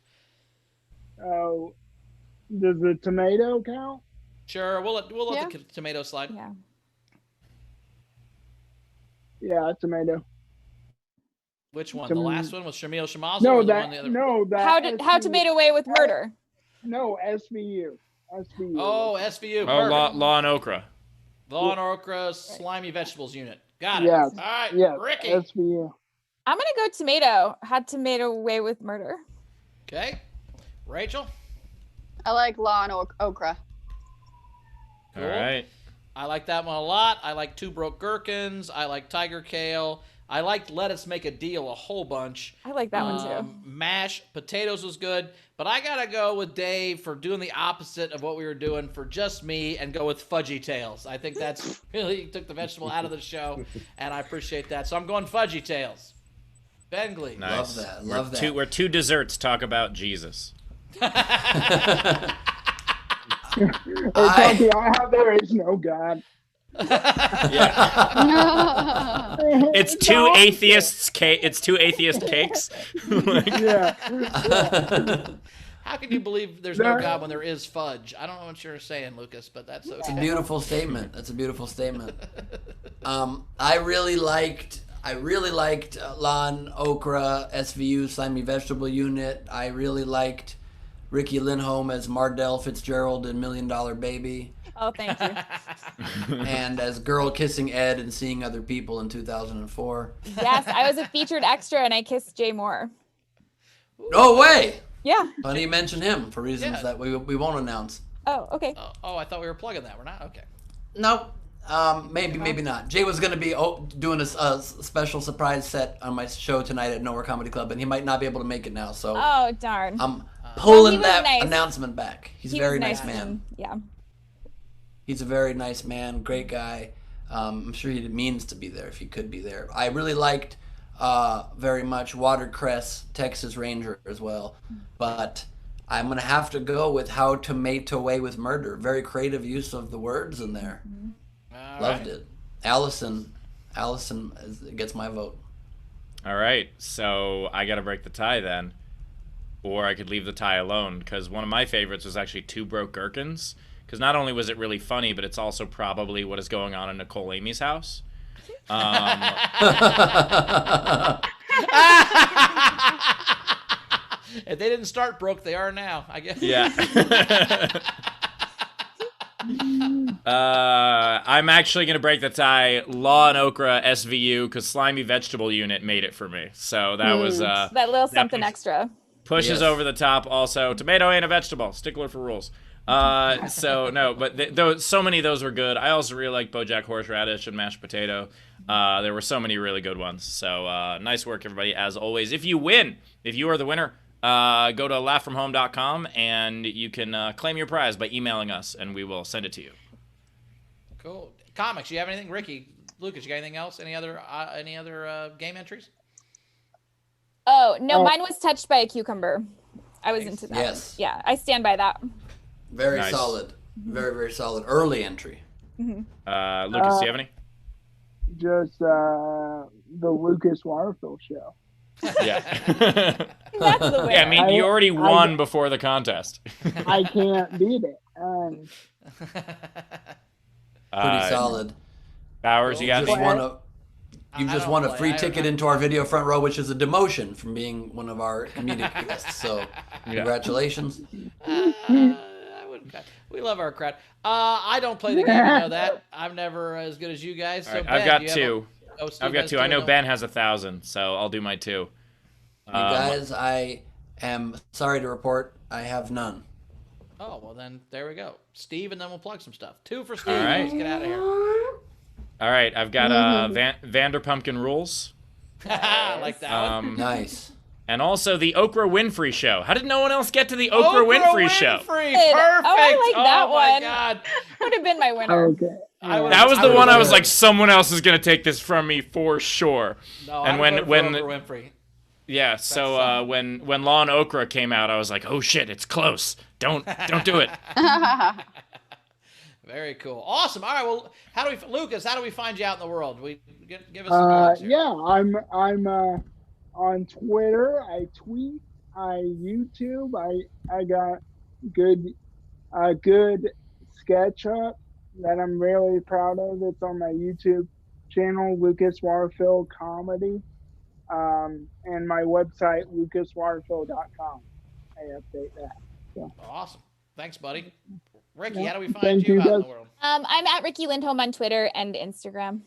Oh, does the tomato count? Sure, we'll let Yeah. the tomato slide. Yeah. Yeah, tomato. Which one? Tom- The last one was Shamil Shamazel? No, or the one the that other? no that. How SVU. Tomato Away with Murder? No, SVU. SVU. Oh, SVU. Oh, Perfect. Law and Okra. Law and Okra Slimy Vegetables Unit. Got it. Yes. All right, Yes, Ricky. SVU. I'm gonna go tomato. Had Tomato Away with Murder. Okay. Rachel. I like Law and Okra. Cool. All right. I like that one a lot. I like Two Broke Gherkins. I like Tiger Kale. I liked Let Us Make a Deal a whole bunch. I like that one too. Mashed potatoes was good, but I gotta go with Dave for doing the opposite of what we were doing for just me and go with Fudgy Tails. I think that's really took the vegetable out of the show, and I appreciate that. So I'm going Fudgy Tails. Ben Glee. Nice. Love that. Love that. Where two desserts talk about Jesus. Hey, Tony, there is no God. It's two atheists. It's two atheist cakes. Yeah. How can you believe there's no God when there is fudge? I don't know what you're saying, Lucas, but that's It's a okay. beautiful statement. That's a beautiful statement. I really liked Lon, Okra, SVU, Slimy Vegetable Unit. I really liked Riki Lindhome as Mardell Fitzgerald in $1 Million Baby, Oh, thank you. and as Girl Kissing Ed and Seeing Other People in 2004. Yes, I was a featured extra and I kissed Jay Moore. No way! Yeah. Funny you mention him for reasons Yeah. that we won't announce. Oh, okay. Oh, I thought we were plugging that. We're not? Okay. Nope. Maybe not. Jay was going to be doing a special surprise set on my show tonight at Nowhere Comedy Club, and he might not be able to make it now. So Oh, darn. I'm pulling he was that nice. announcement back. He's He a very was nice nice man. Yeah. He's a very nice man, great guy. I'm sure he means to be there if he could be there. I really liked very much Watercress, Texas Ranger as well. But I'm going to have to go with How to Mate Away with Murder. Very creative use of the words in there. All Loved right. it. Allison gets my vote. All right, so I got to break the tie then, or I could leave the tie alone because one of my favorites was actually Two Broke Gherkins. Because not only was it really funny, but it's also probably what is going on in Nicole Amy's house. If they didn't start broke, they are now, I guess. Yeah. I'm actually going to break the tie. Law and Okra SVU because Slimy Vegetable Unit made it for me. So that was That little something push- extra. pushes Yes. over the top. Also, tomato ain't a vegetable. Stickler for rules. So no, but so many of those were good. I also really like BoJack Horseradish and mashed potato. There were so many really good ones. So nice work, everybody, as always. If you win, if you are the winner, go to laughfromhome.com and you can claim your prize by emailing us, and we will send it to you. Cool. Comics, you have anything? Ricky, Lucas, you got anything else? Any other game entries? Oh, no, mine was touched by a cucumber. I was into that. Yes. Yeah, I stand by that. Very Nice. solid. Very, very solid. Early entry. Mm-hmm. Lucas, do you have any? Just the Lucas Waterfill show. Yeah. That's the winner. Yeah, I mean, you already won before the contest. I can't beat it. Pretty solid. Bowers, you got Just any? you just won a free ticket into our video front row, which is a demotion from being one of our comedic guests. So, congratulations. We love our crowd. I don't play the game. You know that. I'm never as good as you guys. So All right, Ben, I've got do you have two. Steve I've got has two. I know no? Ben has 1,000, so I'll do my two. You guys, I am sorry to report I have none. Oh, well then, there we go. Steve, and then we'll plug some stuff. 2 for Steve. All right. Let's get out of here. All right, I've got Vanderpumpkin Rules. I like that one. Nice. And also the Oprah Winfrey Show. How did no one else get to the Oprah Winfrey Show? Perfect. Oh, I like that my one. God. Would have been my winner. Okay. That was the one I was like, someone else is gonna take this from me for sure. No, and I would when vote for Oprah Winfrey. yeah, so when Law and Okra came out, I was like, oh shit, it's close. Don't do it. Very cool. Awesome. All right. Well, Lucas? How do we find you out in the world? Give us some plugs here. Yeah, I'm on Twitter. I tweet. I YouTube. I got good sketch up that I'm really proud of. It's on my YouTube channel, Lucas Waterfill Comedy, and my website, lucaswaterfill.com. I update that. So. Awesome. Thanks, buddy. Ricky, how do we find Thank you you, out in guys. the world? I'm at Riki Lindhome on Twitter and Instagram.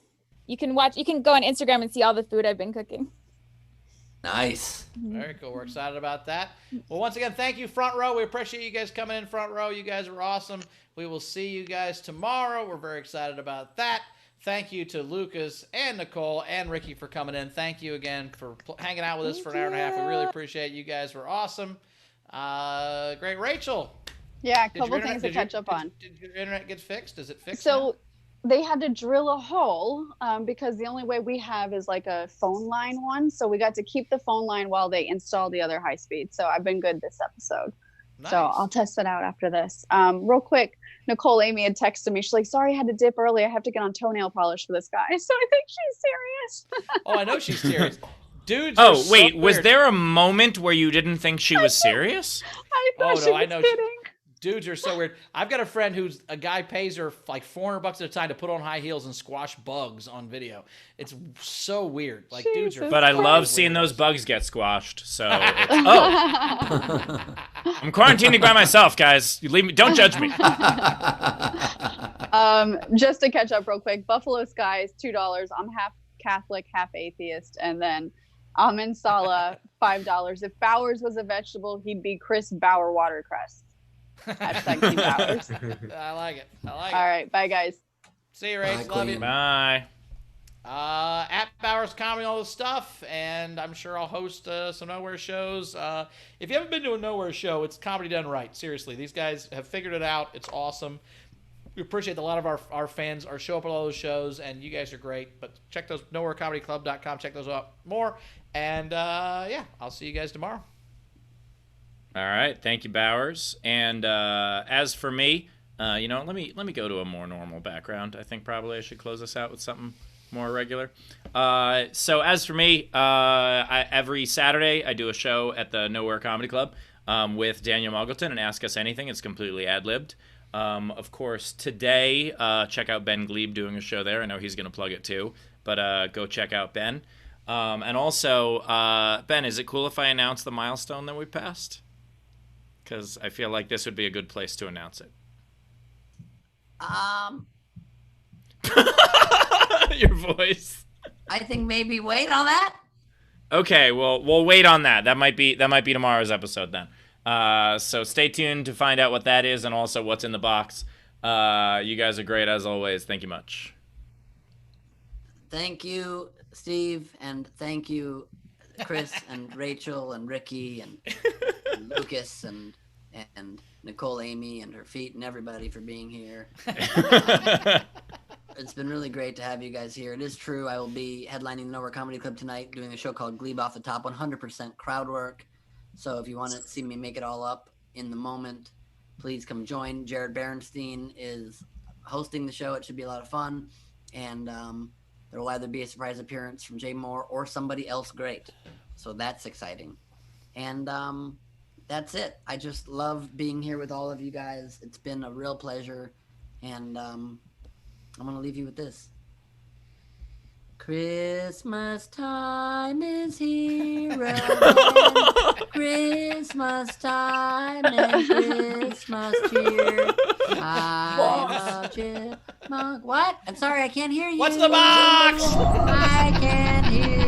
You can go on Instagram and see all the food I've been cooking. Nice. Very cool. We're excited about that. Well, once again, thank you, Front Row. We appreciate you guys coming in Front Row. You guys are awesome. We will see you guys tomorrow. We're very excited about that. Thank you to Lucas and Nicole and Ricky for coming in. Thank you again for hanging out with us for an hour and a half. We really appreciate it. You guys were awesome. Great. Rachel. Yeah, a couple things to catch up on. Did your internet get fixed? Is it fixed? So they had to drill a hole because the only way we have is like a phone line one. So we got to keep the phone line while they install the other high speed. So I've been good this episode. Nice. So I'll test it out after this. Real quick, Nicole, Aimee had texted me. She's like, sorry, I had to dip early. I have to get on tonail polish for this guy. So I think she's serious. Oh, I know she's serious. Dudes. Oh, wait, was there a moment where you didn't think she was serious? I thought she was kidding. Dudes are so weird. I've got a friend who's a guy pays her like $400 at a time to put on high heels and squash bugs on video. It's so weird. Like dudes are. But I love seeing those bugs get squashed. So, I'm quarantining by myself, guys. You leave me. Don't judge me. Just to catch up real quick, Buffalo Sky is $2. I'm half Catholic, half atheist, and then Almond Sala $5. If Bowers was a vegetable, he'd be Chris Bauer Watercress. Hashtag Team Bowers. I like it. All right, bye guys. See you, Rach. Love you. Bye. At Bowers Comedy, all this stuff, and I'm sure I'll host some Nowhere shows. If you haven't been to a Nowhere show, it's comedy done right. Seriously, these guys have figured it out. It's awesome. We appreciate a lot of our fans show up at all those shows, and you guys are great. But check those nowherecomedyclub.com. Check those out more. And yeah, I'll see you guys tomorrow. All right, thank you, Bowers. And as for me, let me go to a more normal background. I think probably I should close this out with something more regular. So as for me, every Saturday I do a show at the Nowhere Comedy Club with Daniel Muggleton and Ask Us Anything. It's completely ad-libbed. Of course, today, check out Ben Glebe doing a show there. I know he's going to plug it too, but go check out Ben. And also, Ben, is it cool if I announce the milestone that we passed? Because I feel like this would be a good place to announce it. Your voice. I think maybe wait on that. Okay, well, we'll wait on that. That might be tomorrow's episode then. So stay tuned to find out what that is and also what's in the box. You guys are great as always. Thank you much. Thank you, Steve, and thank you, Chris and Rachel and Riki and Lucas and Nicole, Aimee, and her feet, and everybody for being here. It's been really great to have you guys here. It is true. I will be headlining the Nowhere Comedy Club tonight, doing a show called Glebe Off the Top, 100% crowd work. So if you want to see me make it all up in the moment, please come join. Jared Berenstein is hosting the show. It should be a lot of fun. And there will either be a surprise appearance from Jay Moore or somebody else great. So that's exciting. And that's it. I just love being here with all of you guys. It's been a real pleasure. And I'm going to leave you with this. Christmas time is here again. Christmas time and Christmas cheer. I'm a chipmunk. What? I'm sorry, I can't hear you. What's the box? I can't hear